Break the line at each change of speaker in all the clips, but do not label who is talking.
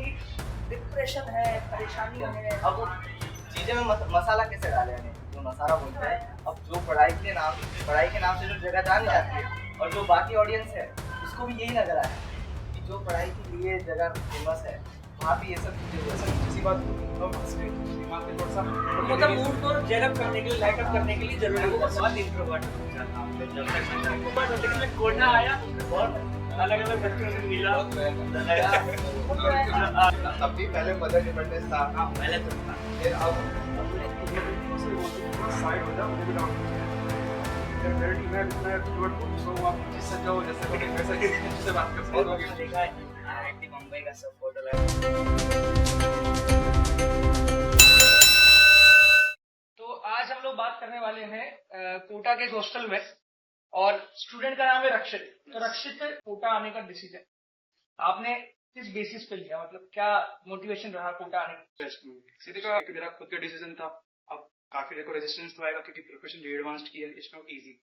हैं कि डिप्रेशन है, परेशानी है।
अब वो चीजें में मसाला कैसे डाले हैं, जो मसाला बोलते हैं। अब जो पढ़ाई के नाम से जो जगह जानी जाती है और जो बाकी ऑडियंस है उसको भी यही नजर आया कि जो पढ़ाई के लिए जगह फेमस है वहाँ भी ये सब चीजें हुई हैं।
इसी बात को दिमाग में थोड़ा सा
मतलब मूड को जेलअप करने के लिए, लाइट अप करने के लिए जरूरी है।
बहुत इंट्रोवर्ट लेकिन मैं कोटा आया बहुत अलग अलग बच्चों से मिला
तब भी पहले मदर इंडिपेंडेंस था।
हाँ पहले तो था
फिर अब साइड हो जाओ मुझे भी डाउन मेरी टीम है मैं इंट्रोवर्ट हूं सो आप जिससे जाओ जैसे कोई वैसा ही से बात कर सकते हो।
देखा है आईआईटी मुंबई का सब फोटो लगा।
तो आज हम लोग बात करने वाले हैं कोटा के हॉस्टल में, और स्टूडेंट का नाम है रक्षित। तो रक्षित कोटा आने का डिसीजन आपने किस बेसिस पे लिया, मतलब क्या मोटिवेशन रहा कोटा आने का?
सीधे का मेरा खुद का डिसीजन था। अब काफी देखो रेजिस्टेंस तो आएगा क्योंकि प्रोफेशन एडवांस्ड की है, इट्स नॉट इजी।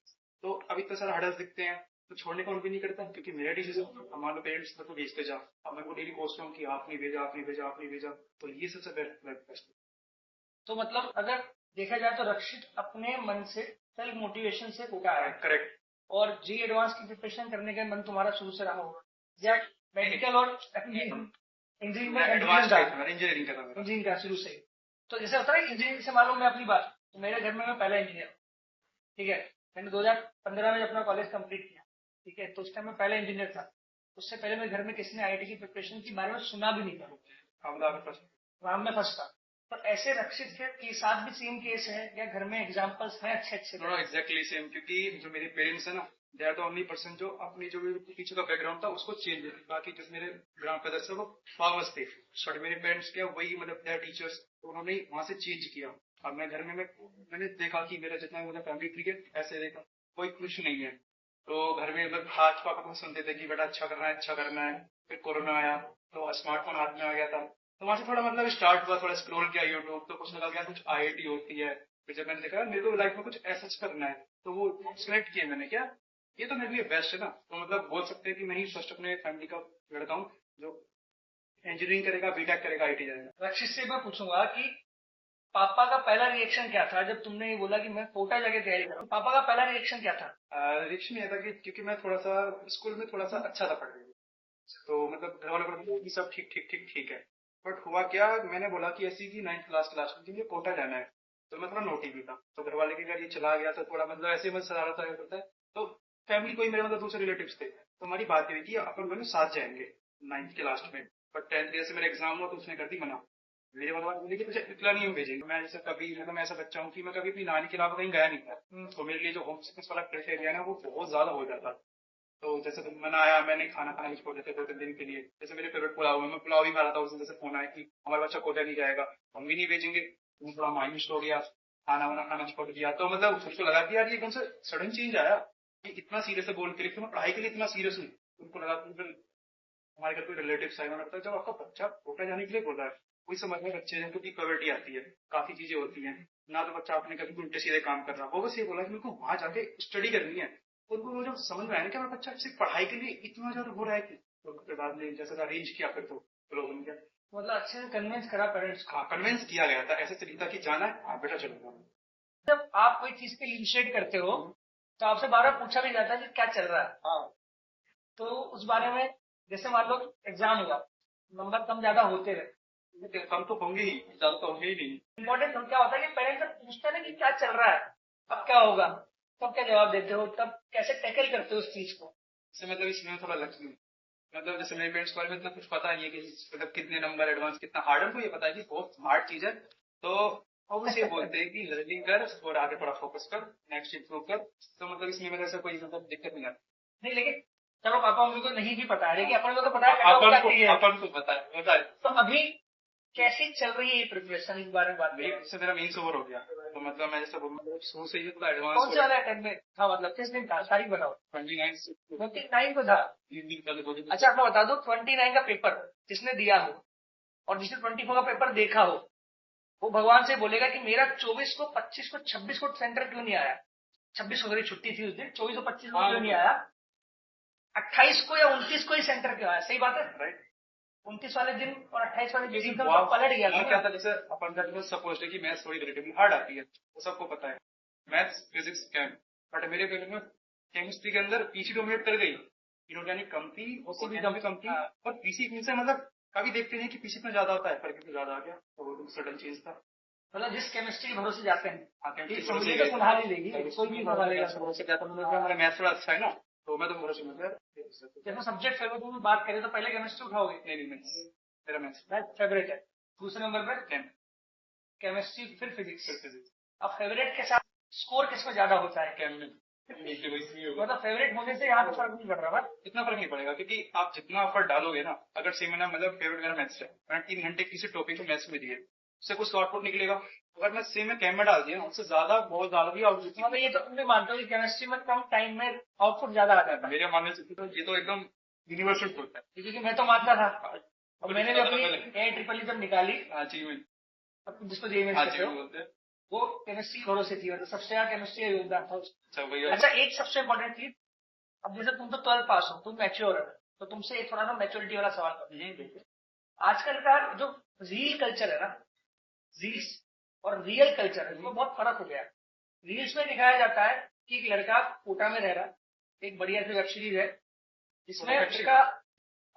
तो अभी इतना सारा हर्डल्स दिखते हैं तो छोड़ने का मन भी नहीं करता क्योंकि मेरा डिसीजन मान लो पेरेंट्स को भेजते जा, अब मैं को डेली पोस्ट हूँ कि आप नहीं भेजा आप नहीं भेजा आप नहीं भेजा, तो ये सबसे बेस्ट।
तो मतलब अगर देखा जाए तो रक्षित अपने मन से सेल्फ मोटिवेशन से कोटा आया,
करेक्ट।
और जी एडवांस की प्रिपरेशन करने का मन तुम्हारा शुरू से रहा होगा, या मेडिकल और इंजीनियरिंग में
इंजीनियरिंग कर रहा हूँ।
इंजीनियरिंग का शुरू से ही। तो जैसे होता है इंजीनियरिंग से मालूम मैं अपनी बात, तो मेरे घर में मैं पहला इंजीनियर, ठीक है। मैंने 2015 में अपना कॉलेज कंप्लीट किया, ठीक है। तो उस टाइम में पहला इंजीनियर था। उससे पहले मेरे घर में किसी ने आईआईटी की प्रिपरेशन के बारे में सुना भी नहीं था। राम में फर्स्ट था। तो ऐसे रक्षित के साथ भी सेम केस है या घर में एग्जांपल्स हैं अच्छे अच्छे?
नो एग्जैक्टली सेम, क्योंकि जो मेरे पेरेंट्स है ना they are the only person जो अपनी जो पीछे का बैकग्राउंड था उसको चेंज है। बाकी जो मेरे ग्रांड फादर थे वो फार्मर्स थे, बट मेरे पेरेंट्स क्या वही मतलब दे आर टीचर्स, तो उन्होंने वहां से चेंज किया। अब मैं घर में मैंने देखा कि मेरा जितना मतलब फैमिली ट्री है ऐसे देखा कोई खुश नहीं है। तो घर में मतलब हाथ पापा को सुनते थे कि बेटा अच्छा करना है अच्छा करना है। फिर कोरोना आया तो स्मार्टफोन हाथ में आ गया था, तो वहां से थोड़ा मतलब स्टार्ट हुआ, थोड़ा स्क्रॉल किया यूट्यूब, तो कुछ लगा गया कुछ आईआईटी होती है। फिर जब मैंने देखा मेरे को लाइफ में कुछ ऐसा करना है तो वो सिलेक्ट किया मैंने, क्या ये तो मेरे लिए बेस्ट है ना। तो मतलब बोल सकते हैं कि मैं ही फर्स्ट अपने फैमिली का लड़का हूँ जो इंजीनियरिंग करेगा, बीटेक करेगा, आईटी जाएगा।
रक्षित से मैं पूछूंगा कि पापा का पहला रिएक्शन क्या था जब तुमने ये बोला कि मैं कोटा जाके तैयारी करूँ? पापा का पहला रिएक्शन क्या था?
रिएक्शन ये था कि क्योंकि मैं थोड़ा सा स्कूल में थोड़ा सा अच्छा था पढ़ने में, तो मतलब घर वालों को लगा सब ठीक ठीक ठीक ठीक है। बट हुआ क्या, मैंने बोला कि ऐसी की 9th क्लास में मुझे कोटा जाना है, तो मैं थोड़ा नोटी भी था, तो घर वाले के घर ये चला गया तो थोड़ा मतलब ऐसे में शरारत करता है। तो फैमिली कोई मेरे मतलब दूसरे रिलेटिव्स थे, तो हमारी बात हुई कि अपन दोनों साथ जाएंगे 9th के लास्ट में। बट 10th जैसे मेरा एग्जाम हुआ तो उसने कर दी मना। मेरे मतलब बोले कि तुझे इतना नहीं भेजेंगे। मैं जैसे कभी मतलब मैं ऐसा बच्चा हूँ कि मैं कभी अपनी नानी के अलावा कहीं गया नहीं था, तो मेरे लिए जो होम सिकनेस वाला क्राइटेरिया ना वो बहुत ज्यादा हो जाता। तो जैसे तुम मैंने आया, मैंने खाना खाना भी छोड़ देते 2-3 दिन के लिए। जैसे मेरे फेवरेट पुलाव है, मैं पुलाव ही खा रहा था, उस दिन जैसे फोन आया कि हमारा बच्चा कोटा नहीं जाएगा, हम भी नहीं भेजेंगे। तो थोड़ा मायूस हो गया, खाना वाना खाना छोड़ दिया। तो मतलब उसको लगा कि यार ये कौन सा सडन चेंज आया कि इतना सीरियस है बोल के, लेकिन मैं पढ़ाई के लिए इतना सीरियस हूँ। उनको लगा कि फिर हमारे घर कोई रिलेटिव आए, लगता है जब आपका बच्चा कोटा जाने के लिए बोल रहा है, कोई समझ में बच्चे हैं क्योंकि कवर्टी आती है, काफी चीजें होती हैं ना, तो बच्चा आपने कभी उल्टे सीधे काम कर रहा हो, बस ये बोला कि मेरे को वहां जाके स्टडी करनी है। उनको मुझे समझ में आया ना कि हमारा बच्चा सिर्फ पढ़ाई के लिए इतना ज्यादा हो रहा है कि, तो उसके बाद में जैसा अरेंज किया फिर तो लोगों ने क्या
मतलब अच्छे से कन्विंस करा पेरेंट्स को?
हाँ कन्विंस किया गया था, ऐसे तरीका कि जाना है हाँ बेटा चलो।
जब आप कोई चीज के लिए इनिशिएट करते हो तो आपसे बार बार पूछा भी जाता है कि क्या चल रहा है। हाँ। तो उस बारे में जैसे मान लो एग्जाम हुआ, नंबर कम ज्यादा होते रहे,
कम तो होंगे ही, ज्यादा तो होंगे ही नहीं।
इम्पोर्टेंट क्या होता है कि पेरेंट्स जब पूछते हैं ना कि क्या चल रहा है, अब क्या होगा, तब क्या जवाब देते हो, तब कैसे टैकल करते हो उस चीज को?
मतलब इसमें थोड़ा लक्ष्य मतलब जैसे मेरे पेरेंट्स को इतना कुछ पता नहीं है कि मतलब कितने नंबर एडवांस कितना हार्ड है, तो ये पता है कि बहुत हार्ड चीज है। तो ऑब्वियसली बोलते हैं कि लर्निंग कर और आगे थोड़ा फोकस कर, नेक्स्ट इंप्रूव कर। तो मतलब इसमें मेरे से कोई मतलब दिक्कत नहीं आती।
नहीं, लेकिन चलो पापा मम्मी को नहीं भी पता है, लेकिन अपन को तो पता है
अपन को पता है।
तो अभी कैसी चल रही है ये प्रिपरेशन, इस बारे में बात करें।
इससे मेरा मेन्स ओवर हो गया, तो मतलब मैं जैसे शुरू से ही थोड़ा एडवांस
कौन से वाला अटेम्प्ट में था, मतलब किस दिन था, तारीख बताओ। 29 को था। अच्छा आपको बता दो, 29 का पेपर जिसने दिया हो और जिसने 24 का पेपर देखा हो, वो भगवान से बोलेगा कि मेरा 24 को 25 को 26 को सेंटर क्यों नहीं आया। 26 को मेरी छुट्टी थी उस दिन, 24 और 25 को क्यों नहीं आया, 28 को या 29 को ही सेंटर क्यों आया। सही बात है, राइट। 29 वाले दिन और 28 वाले दिन
क्योंकि
एकदम तो पलट गया
वहाँ
था
क्या
ना।
था, जैसे अपन का सपोज है कि मैथ्स थोड़ी रिलेटिवली हार्ड आती है, वो सबको पता है, मैथ्स फिजिक्स केम, बट मेरे पेपर में केमिस्ट्री के अंदर पीसी डोमिनेट कर गई, इनऑर्गेनिक कम थी, ओसी भी कम थी,
हाँ।
और पीसी से मतलब कभी देखते नहीं कि पीसी में ज्यादा होता है, पर क्योंकि ज्यादा आ गया तो वो सडन चेंज था।
मतलब जिस केमिस्ट्री के भरोसे जाते हैं,
हाँ,
ये
chemistry
समझिए
भरोसे
तो सुना नहीं देगी, कोई भी सुना लेगा।
भरोसे क्या था, हमारा मैथ्स थोड़ा अच्छा है ना, तो मैं तो भरोसे में था।
जैसे सब्जेक्ट फेवरेट की बात करें तो पहले केमिस्ट्री उठाओगे?
नहीं मैथ्स, मेरा मैथ्स
मैथ फेवरेट है, दूसरे नंबर पर
केम,
केमिस्ट्री, फिर फिजिक्स।
फिजिक्स
अब फेवरेट के साथ स्कोर किसमें ज्यादा होता है?
केम में
मतलब फेवरेट होने से यहाँ पे फर्क नहीं पड़ रहा है।
इतना फर्क नहीं पड़ेगा, क्योंकि आप जितना एफर्ट डालोगे ना, अगर से मैंने मतलब फेवरेट मेरा मैथ्स है, मैंने 3 घंटे किसी टॉपिक को मैथ्स में दिए, उससे कुछ आउटपुट निकलेगा। अगर मैं सेम में कैम में डाल दिया, उससे ज्यादा बहुत ज्यादा भी आउटपुट
मतलब ये तो तुम भी मानते हो कि केमिस्ट्री में कम टाइम में आउटपुट ज्यादा आ जाता है?
मेरे मानने से तो ये तो एकदम यूनिवर्सल ट्रुथ है।
क्योंकि मैं तो मानता था, और मैंने भी अपनी AIEEE जब निकाली,
अचीवमेंट,
जिसको जेईई कहते हो,
बोलते हैं।
वो केमिस्ट्री भरोसे थी, मतलब सबसे ज्यादा केमिस्ट्री का योगदान था उसमें।
अच्छा भैया,
अच्छा, एक सबसे इम्पोर्टेंट चीज, अब जैसे तुम तो 12 पास हो, तुम मैच्योर हो, तो तुमसे एक थोड़ा सा मैच्योरिटी वाला सवाल करो। आजकल का जो रील कल्चर है ना, रील्स और रियल कल्चर है, इसमें बहुत फर्क हो गया है। रील्स में दिखाया जाता है कि एक लड़का कोटा में रह रहा है, एक बढ़िया सी वेब सीरीज है जिसमें उसका,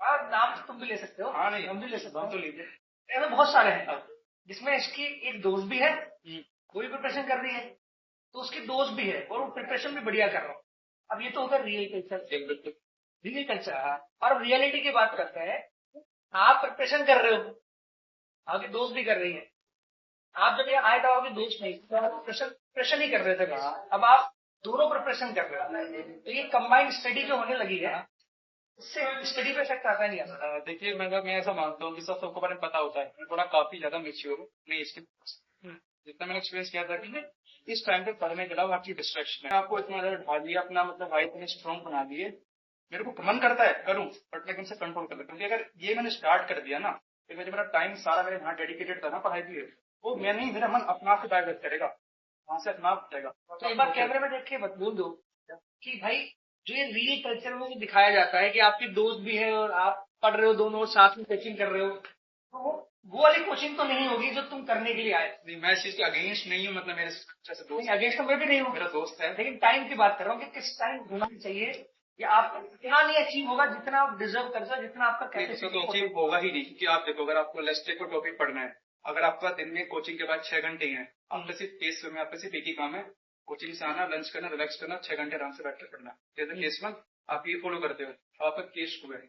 हाँ नाम तो तुम भी ले सकते हो,
हाँ नहीं
हम भी ले सकते
हम तो
हो,
लीजिए,
ऐसे बहुत सारे हैं, जिसमें इसकी एक दोस्त भी है, वो भी प्रिपरेशन कर रही है, तो उसकी दोस्त भी है और वो प्रिपरेशन भी बढ़िया कर रहा है। अब ये तो होगा रियल कल्चर, रियल कल्चर। और अब रियलिटी की बात करते हैं, आप प्रिपरेशन कर रहे हो, आपकी दोस्त भी कर रही है, आप जब यहाँ आए तो आपकी दोस्त नहीं, तो आप प्रिपरेशन ही कर रहे थे बस। अब आप दोनों प्रिपरेशन कर रहे हो, तो ये कंबाइंड स्टडी जो होने लगी है, इससे स्टडी पे इफेक्ट आता नहीं आता।
देखिए मैं ऐसा मानता हूँ कि सबको बारे में पता होता है, मैं थोड़ा काफी ज्यादा मेच्योर हूँ, मैं इसके जितना मैंने एक्सपीरियंस किया था कि इस टाइम पे पढ़ने के अलावा आपकी डिस्ट्रैक्शन है, आपको इतना ज्यादा ढाल दिया, अपना मतलब भाई इतने स्ट्रॉन्ग बना दिए, मेरे को मन करता है करूं, बट लेकिन से कंट्रोल कर, क्योंकि अगर ये मैंने स्टार्ट कर दिया ना, फिर मेरा टाइम सारा मेरे यहाँ डेडिकेटेड था ना पढ़ाई के लिए, वो मैं नहीं, मेरा मन अपना आप से डाइवर्ट करेगा, वहां से अपना आप जाएगा।
तो एक बार कैमरे में देख के बोल दो कि भाई, जो ये रियल कल्चर में दिखाया जाता है कि आपकी दोस्त भी है और आप पढ़ रहे हो, दोनों साथ में कोचिंग कर रहे हो, तो वो वाली कोचिंग तो नहीं होगी जो तुम करने के लिए आए।
नहीं, मैं इस चीज के अगेंस्ट नहीं हूँ, मतलब मेरे जैसे दोस्त,
अगेंस्ट तो मैं भी नहीं हूँ,
मेरा दोस्त है,
लेकिन टाइम की बात कर रहा हूँ कि किस टाइम होना चाहिए, या आप इतना नहीं अचीव होगा जितना आप डिजर्व करते हो, जितना आपका कैपेसिटी
तो अचीव होगा ही नहीं, क्योंकि आप देखो, अगर आपको लेस्टे को टॉपिक पढ़ना है, अगर आपका दिन में कोचिंग के बाद 6 घंटे ही है, आपका सिर्फ केस में आपका सिर्फ एक ही काम है, कोचिंग से आना, लंच करना, रिलैक्स करना, 6 घंटे आराम से बैठ कर पढ़ना, जैसे केस में आप ये फॉलो करते हो, आपका केस हुआ है,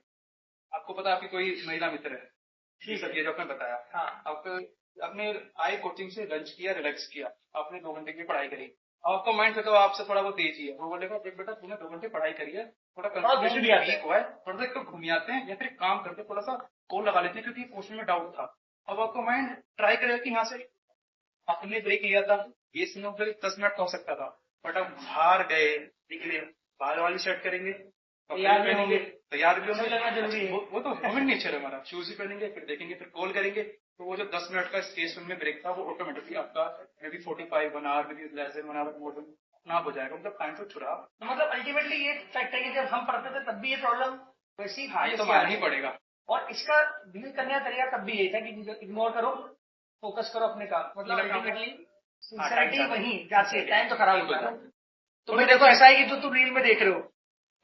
आपको पता आपकी कोई महिला मित्र है, ये सब ये जो आपने बताया,
हाँ,
आपको आपने आए कोचिंग से, लंच किया, रिलैक्स किया, आपने 2 घंटे की पढ़ाई करी, आपका माइंड तो आपसे थोड़ा बहुत तेज ही है, वो बोलेगा देख बेटा तूने 2 घंटे पढ़ाई करी है, थोड़ा कंसंट्रेशन वीक हुआ है, थोड़ा सा तो घूम आते हैं, या फिर काम करके थोड़ा सा कॉल लगा लेते हैं, क्योंकि क्वेश्चन में डाउट था। अब आपका माइंड ट्राई करेगा कि यहाँ से आपने ब्रेक लिया था, ये सुनो फिर 10 मिनट का हो सकता था, बट अब बाहर गए, निकले, बाहर वाली सेट करेंगे, तैयार भी होंगे, वो तो ह्यूमन नेचर है हमारा, शूज ही पहनेंगे, फिर देखेंगे, फिर कॉल करेंगे, तो वो जो 10 मिनट का स्पेस में ब्रेक था, वो ऑटोमेटिकली आपका may be 45 1 hour, may be less than 1 hour more than ना हो जाएगा, मतलब टाइम तो छुड़ा।
तो मतलब अल्टीमेटली ये फैक्ट है कि जब हम पढ़ते थे तब भी ये प्रॉब्लम वैसी
ये तो मानना ही पड़ेगा,
और इसका डील करने का तरीका तब भी यही था कि इग्नोर करो, फोकस करो अपने काम, मतलब अल्टीमेटली सिंसियरिटी वहीं जाती है, टाइम तो खराब होता है। तो भाई देखो, ऐसा है कि जो तुम रील में देख रहे हो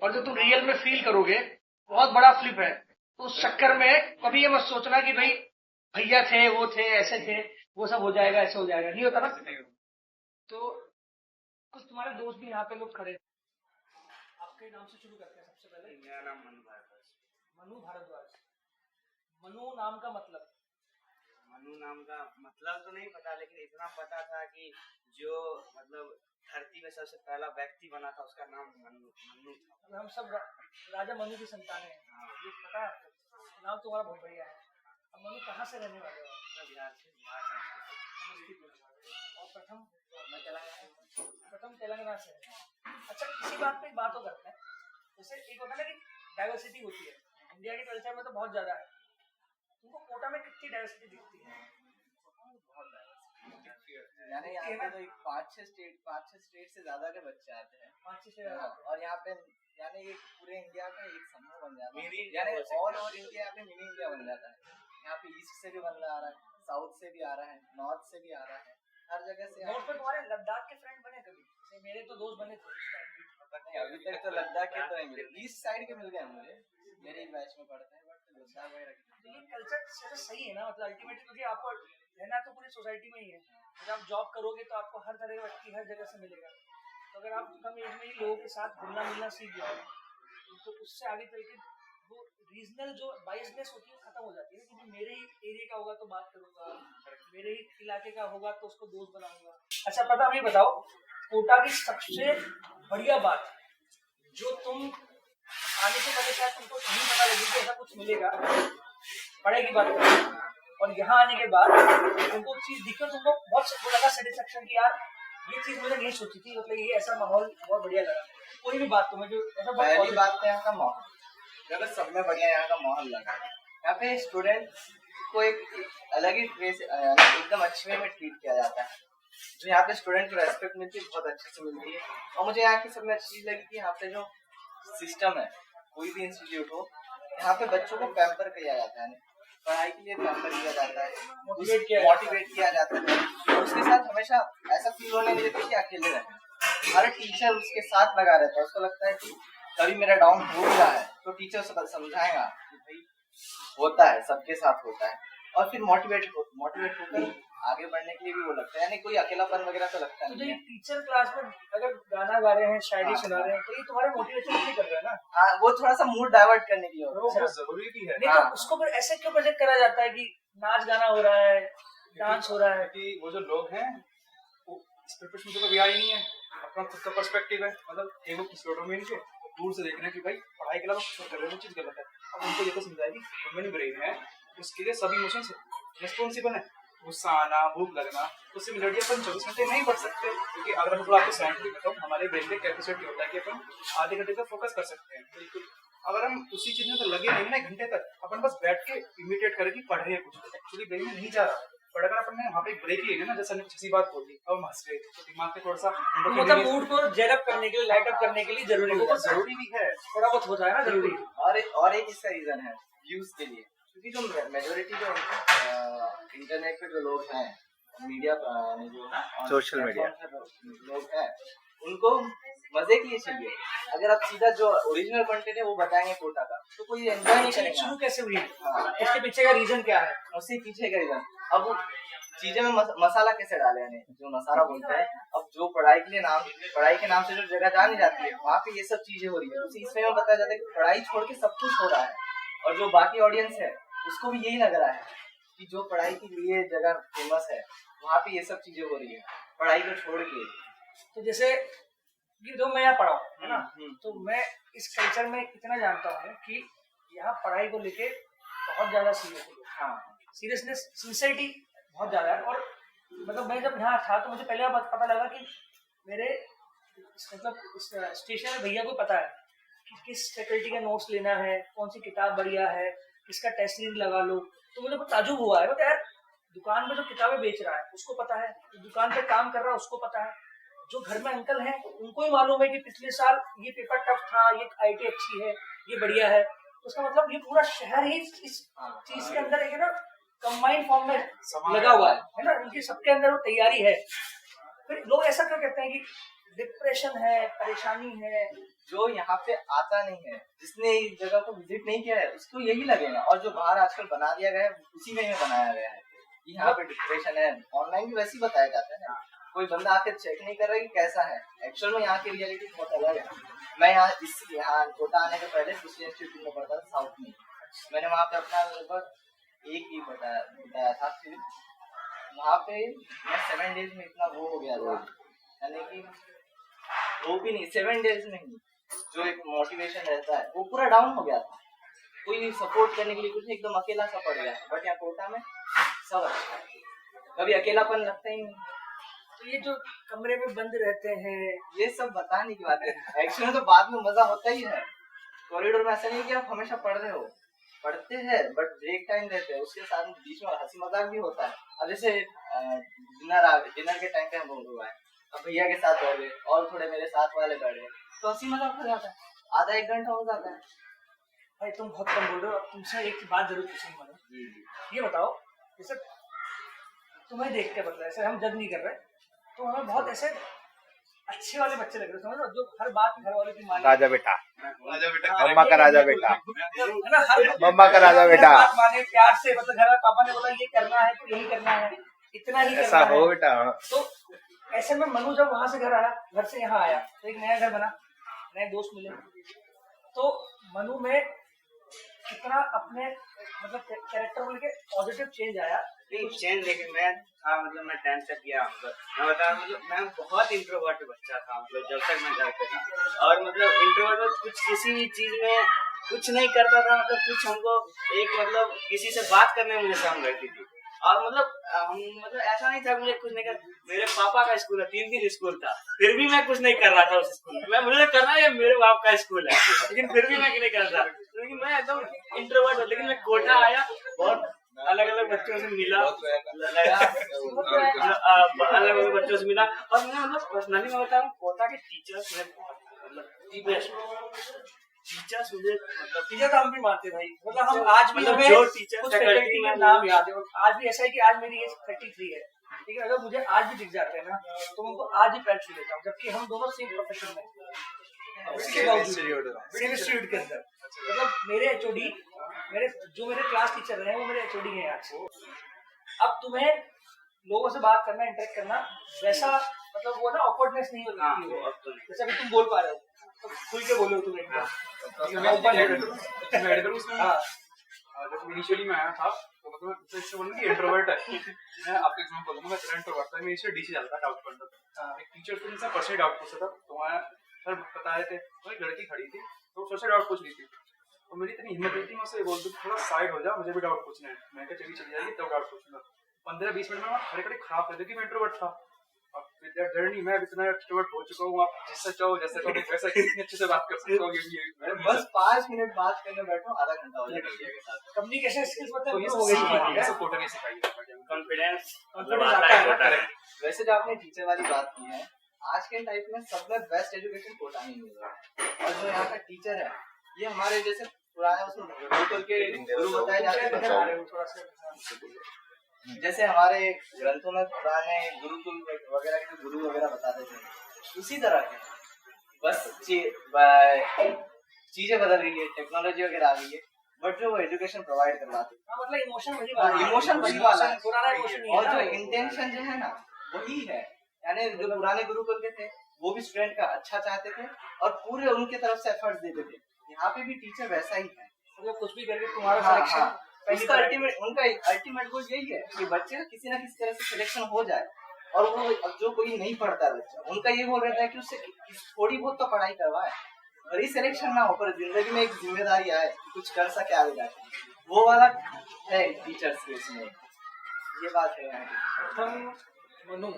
और जो तुम रियल में फील करोगे, बहुत बड़ा फ्लिप है। तो उस चक्कर में कभी ये मत सोचना कि भाई भैया थे, वो थे, ऐसे थे, वो सब हो जाएगा, ऐसे हो जाएगा, नहीं होता ना। तो कुछ तुम्हारे दोस्त भी यहाँ पे लोग खड़े, आपके नाम से शुरू करते हैं सबसे पहले।
मेरा नाम मनु भारद्वाज।
मनु भारद्वाज, मनु नाम का मतलब?
मनु नाम का मतलब तो नहीं पता, लेकिन इतना पता था कि जो मतलब धरती में सबसे पहला व्यक्ति बना था उसका नाम मनु था।
हम सब राजा मनु की संतानें हैं, ये पता है आपको? नाम तुम्हारा बहुत बढ़िया है। अब मनु कहाँ से रहने वाले हो?
बिहार से, बिहार
और प्रथम तेलंगाना से। अच्छा, इसी बात पे एक बात हो करते हैं, जैसे एक होता है ना कि डाइवर्सिटी होती है, इंडिया के कल्चर में तो बहुत ज्यादा है, तुमको कोटा में कितनी डाइवर्सिटी दिखती है?
बहुत डाइवर्सिटी यानी यहाँ पे तो 5-6 स्टेट से ज्यादा के बच्चे आते हैं।
5 से ज़्यादा।
और यहाँ पे यानी एक पूरे इंडिया का एक समूह बन जाता है,
मिनी
यानी
इंडिया
ऑल ओवर इंडिया यहाँ पे मिनी इंडिया बन जाता है। यहाँ पे ईस्ट से भी बंदा आ रहा है, साउथ से भी आ रहा है, नॉर्थ से भी आ रहा है, हर जगह से।
नॉर्थ पे तुम्हारे लद्दाख के फ्रेंड बने कभी? जैसे मेरे तो दोस्त बने थे उस टाइम भी।
नहीं, अभी तक तो लद्दाख के तो नहीं मिले, ईस्ट साइड के मिल गए मुझे, मेरे ही बैच में पढ़ते हैं, बट लद्दाख वगैरह के
तो ये कल्चर सही है ना, मतलब अल्टीमेटली, क्योंकि आपको रहना तो पूरी सोसाइटी में ही है। जब आप जॉब करोगे तो आपको हर तरह का व्यक्ति हर जगह से मिलेगा। तो अगर आप कम एज में ही लोगों के साथ घुलना मिलना सीख जाओ तो उससे आगे चल के वो रीजनल जो बाइसनेस होती है वो खत्म हो जाती है कि मेरे ही एरिया का होगा तो बात करूंगा, मेरे ही इलाके का होगा तो उसको दोस्त बनाऊंगा। अच्छा पता हमें बताओ, कोटा की सबसे बढ़िया बात जो तुम आने से पहले शायद तुमको नहीं पता लगी कि ऐसा कुछ मिलेगा, पढ़ाई की बात करें, और यहाँ आने के बाद तुमको चीज दिखी, तुमको बहुत वो लगा सेटिस्फेक्शन की यार ये चीज मुझे नहीं सोची थी, मतलब ये ऐसा माहौल बहुत बढ़िया लगा। कोई भी बात तुम्हें जो ऐसा बहुत
पहली बात तो यहाँ का माहौल, अगर सब में बढ़िया यहाँ का माहौल लगा। यहाँ पे स्टूडेंट को एक अलग ही एकदम अच्छे वे में ट्रीट किया जाता है। जो यहाँ पे स्टूडेंट को रेस्पेक्ट मिलती है बहुत अच्छे से मिलती है। और मुझे यहाँ की सबसे अच्छी चीज लगी कि यहाँ पे जो सिस्टम है, कोई भी इंस्टीट्यूट हो, यहाँ पे बच्चों को पैम्पर किया जाता है, पढ़ाई के लिए पैम्पर किया जाता है, मोटिवेट किया जाता है। और उसके साथ हमेशा ऐसा फील होने नहीं देता कि अकेले रहे, हर टीचर उसके साथ लगा रहता है। उसको लगता है कि कभी मेरा डाउन हो भी रहा है तो टीचर उसे समझाएगा कि भाई होता है, सबके साथ होता है, और फिर मोटिवेट होकर आगे बढ़ने के लिए भी वो लगता है, यानी कोई अकेलापन वगैरह तो लगता
तो
नहीं है।
टीचर क्लास में अगर गाना गा रहे हैं, शायरी सुना रहे हैं, तो ये तुम्हारे मोटिवेशन नहीं कर रहा है ना?
हाँ, वो थोड़ा सा मूड डाइवर्ट करने के लिए होता है।
वो बहुत जरूरी भी है
नहीं तो उसको फिर ऐसे क्यों प्रोजेक्ट करा जाता है कि नाच गाना हो रहा है, डांस हो रहा है?
कि वो जो लोग हैं वो इस प्रिपरेशन को कभी आए नहीं है, अपना खुद का पर्सपेक्टिव है, मतलब एगो किस डोमेन के दूर से देख रहे हैं कि भाई पढ़ाई के अलावा कुछ कर रहे हैं, वो चीज गलत है। अब उनको ये तो समझाया कि ह्यूमन ब्रेन है, उसके लिए सभी इमोशंस रिस्पॉन्सिबल है। गुस्सा आना, भूख लगना, तो सिमिलरिटी अपन 24 घंटे नहीं पढ़ सकते, क्योंकि अगर हम आपको साइंटिफिक बताऊँ, हमारे ब्रेन में कैपेसिटी होता है कि अपन आधे घंटे तक फोकस कर सकते हैं। बिल्कुल, अगर हम उसी चीज में तो लगे नहीं ना एक घंटे तक, अपन बस बैठ के इमिटेट करें कि पढ़ रहे हैं, कुछ एक्चुअली ब्रेन में नहीं जा रहा। बट अगर अपन ने वहाँ पे एक ब्रेक लिया ना, जैसे हमने किसी बात बोली अब हम हंस रहे, तो दिमाग पे थोड़ा सा
मतलब मूड को जेल अप करने के लिए, लाइट अप करने के लिए जरूरी है,
जरूरी भी है,
थोड़ा बहुत होता है ना जरूरी।
और एक इसका रीजन है व्यूज के लिए, क्योंकि जो मेजोरिटी जो इंटरनेट पे जो लोग हैं, मीडिया जो सोशल मीडिया लोग हैं, उनको मजे के लिए चाहिए। अगर आप सीधा जो ओरिजिनल कंटेंट है वो बताएंगे कोटा का, तो कोई एंजॉय नहीं करेगा।
शुरू कैसे हुई?
हाँ,
इसके पीछे का रीजन क्या है?
उससे पीछे का रीजन, अब वो चीजें में मसाला कैसे डाले, यानी जो मसाला बोलते हैं। अब जो पढ़ाई के नाम से जो जगह जानी जाती है, वहाँ पे ये सब चीजें हो रही है, तो इसमें में बताया जाता है कि पढ़ाई छोड़ के सब कुछ हो रहा है। और जो बाकी ऑडियंस है उसको भी यही लग रहा है कि जो पढ़ाई के लिए जगह फेमस है, वहाँ पे ये सब चीजें हो रही है पढ़ाई को छोड़ के।
तो जैसे कि जो मैं यहाँ पढ़ा हूँ है ना, तो मैं इस कल्चर में इतना जानता हूँ कि यहाँ पढ़ाई को लेके बहुत ज्यादा सीरियसनेस, सिंसियरिटी बहुत ज्यादा है। और मतलब मैं जब यहाँ था तो मुझे पहले बात पता लगा कि मेरे मतलब स्टेशन में भैया को पता है कि किस फैकल्टी का नोट्स लेना है, कौन सी किताब बढ़िया है, किसका टेस्ट रीड लगा लो। तो मुझे बहुत ताजुब हुआ है, मतलब यार दुकान में जो किताबें बेच रहा है उसको पता है, जो दुकान पे काम कर रहा है उसको पता है, जो घर में अंकल हैं उनको ही मालूम है कि पिछले साल ये पेपर टफ था, ये आईटी अच्छी है, ये बढ़िया है। तो उसका मतलब ये पूरा शहर ही इस चीज के अंदर एक ना कंबाइंड फॉर्म में लगा हुआ है ना, उनकी सबके अंदर वो तैयारी है। फिर लोग ऐसा क्यों कहते हैं कि डिप्रेशन है, परेशानी है?
जो यहाँ पे आता नहीं है, जिसने इस जगह को विजिट नहीं किया है, उसको यही लगेगा। और जो बाहर आजकल बना दिया गया है उसी में बनाया गया है कि यहाँ पे डिप्रेशन है। ऑनलाइन भी वैसे ही बताया जाता है ना, कोई बंदा आके चेक नहीं कर रहा कि कैसा है। एक्चुअल में यहाँ की रियलिटी बहुत अलग है। मैं यहाँ कोटा आने के पहले दूसरे इंस्टीट्यूट में पढ़ता था साउथ में, मैंने वहाँ पे अपना लगभग एक ही बताया था। फिर वहाँ पे मैं 7 डेज में इतना वो हो गया था, यानी कि वो भी नहीं 7 डेज में ही जो एक मोटिवेशन रहता है वो पूरा डाउन हो गया था। कोई सपोर्ट करने के लिए कुछ एकदम अकेला सा पड़ गया। बट यहाँ कोटा में सब अच्छा है, कभी अकेलापन लगता ही नहीं।
तो ये जो कमरे में बंद रहते हैं,
ये सब बताने की बात है। एक्चुअली तो बाद में मजा होता ही है। कॉरिडोर में ऐसा नहीं कि आप हमेशा पढ़ रहे हो, पढ़ते हैं बट ब्रेक टाइम रहते हैं, उसके साथ बीच में हंसी मजाक भी होता है। अब जैसे डिनर के टाइम पे हम लोग आए, अब भैया के साथ बैठे और थोड़े मेरे साथ वाले बैठे तो हंसी मजाक हो जाता है, आधा एक घंटा हो जाता है।
भाई तुम बहुत कम बोल रहे हो। अब तुमसे एक बात जरूर पूछूंगी मतलब, ये बताओ जैसे तुम्हें देख के मतलब ऐसे हम जज नहीं कर रहे, तो हमें बहुत ऐसे अच्छे वाले बच्चे लग रहे, समझ लो, जो हर बात घर वालों की माने,
राजा बेटा, मम्मा का राजा बेटा,
है ना, हर
मम्मा का राजा बेटा,
बात माने प्यार से, मतलब घर में पापा ने बोला ये करना है तो यही करना है, इतना ही
ऐसा
करना
हो
है।
बेटा।
तो ऐसे में मनु जब वहां से घर आया, घर से यहाँ आया, तो एक नया घर बना, नए दोस्त मिले, तो मनु में कितना अपने मतलब कैरेक्टर को लेके पॉजिटिव चेंज आया।
नहीं चेंज, लेकिन मैं था मतलब मैं 10th तक गया, मतलब मैं बता मतलब मैं बहुत इंट्रोवर्ट बच्चा था, मतलब जब तक मैं घर पे था, और मतलब इंट्रोवर्ट कुछ किसी भी चीज में कुछ नहीं करता था, मतलब कुछ हमको एक मतलब किसी से बात करने में मुझे शर्म लगती थी, और मतलब मतलब ऐसा नहीं था मुझे कुछ नहीं कर, मेरे पापा का स्कूल है, 3 दिन स्कूल था, फिर भी मैं कुछ नहीं कर रहा था उस स्कूल में, मैं मुझे करना है मेरे बाप का स्कूल है, लेकिन फिर भी मैं नहीं कर रहा, लेकिन मैं एकदम इंट्रोवर्ट, लेकिन मैं कोटा आया, बहुत अलग अलग बच्चों से मिला, अलग अलग बच्चों से मिला, और मैं मतलब पर्सनली मैं बता रहा हूँ कोटा के टीचर्स में मतलब टीचर्स मुझे मतलब
टीचर तो हम भी मानते भाई, मतलब हम आज भी
मतलब
हमें
जो टीचर
कुछ
फैकल्टी
फैकल्टी के
में
नाम याद है, और आज भी ऐसा है कि आज मेरी एज 33 है, ठीक है, अगर मुझे आज भी दिख जाते हैं ना तो मैं उनको आज ही पैर छू लेता हूँ, जबकि हम दोनों सेम प्रोफेशन में सेम इंस्टीट्यूट के अंदर, मतलब मेरे एचओडी, मेरे क्लास टीचर रहे हैं वो मेरे एचओडी हैं आज। अब तुम्हें लोगों से बात करना, इंटरेक्ट करना, वैसा मतलब वो ना ऑकवर्डनेस नहीं होती है, जैसे अभी तुम बोल पा रहे हो तो खुल के बोलो तुम एक बार।
जब इनिशियली मैं आया था तो मतलब इससे बोलूँ कि इंट्रोवर्ट है, मैं आपके एग्जांपल बोलूँगा, मैं इंट्रोवर्ट था, मैं इसे डीसी जाता था डाउट करता था, एक टीचर से मुझसे पर्सनली डाउट पूछता था, तो मैं सर बता रहे थे तो एक लड़की खड़ी थी तो सर से डाउट पूछ रही थी, तो मेरी इतनी हिम्मत नहीं थी, मैं उससे बोल दूँ थोड़ा साइड हो जा, मुझे भी डाउट पूछना है, मैं क्या चली जाएगी तब डाउट पूछूंगा। 15-20 मिनट में खड़े खड़े खराब कर दी कि मैं इंट्रोवर्ट था, अब विद दैट जर्नी मैं इतना एक्सट्रोवर्ट हो चुका हूँ, आप जिससे चाहो जैसे चाहो वैसे कितनी अच्छे से बात कर सकते हो, ये
बस 5 मिनट बात करने बैठो, आधा घंटा हो जाएगा भैया के साथ।
कम्युनिकेशन स्किल्स
तो
मतलब
ये
हो गई
सब
है।
ये सब कोटा ने सिखाई है।
कॉन्फिडेंस
Confidence
आता है
आता है।
कोटा में।
वैसे जो आपने टीचर वाली बात की है, आज के टाइप में सब में बेस्ट एजुकेशन कोटा में मिल रहा है, और जो यहाँ का टीचर है ये हमारे जैसे पुराने उसमें गुरुकुल के गुरु बताए जाते हैं, जैसे हमारे ग्रंथों में पुराने गुरुकुल वगैरह के गुरु वगैरह बताते थे, उसी तरह के बस चीजें बदल गई है, टेक्नोलॉजी वगैरह आ गई है, बट जो वो एजुकेशन प्रोवाइड करवाते हैं,
हाँ, मतलब इमोशन वही वाला है।
इमोशन वही वाला है,
पुराना इमोशन नहीं है
और
ना
जो
वो।
इंटेंशन जो है ना वही है, यानी जो पुराने गुरुकुल के थे वो भी स्टूडेंट का अच्छा चाहते थे और पूरे उनके तरफ से एफर्ट्स देते थे, यहाँ पे भी टीचर वैसा ही है,
मतलब कुछ भी करके तुम्हारा
हाँ,
सिलेक्शन
हाँ, उसका उनका अल्टीमेट गोल यही है कि बच्चे का किसी ना किसी तरह से सिलेक्शन हो जाए, और वो अब जो कोई नहीं पढ़ता है बच्चा, उनका ये गोल रहता है कि उससे थोड़ी बहुत तो पढ़ाई करवाए, भले सिलेक्शन ना हो पर जिंदगी में एक जिम्मेदारी आए, कुछ कर सके आगे जाके, वो वाला है टीचर्स के इसमें, ये बात है यहाँ
तुम मनु,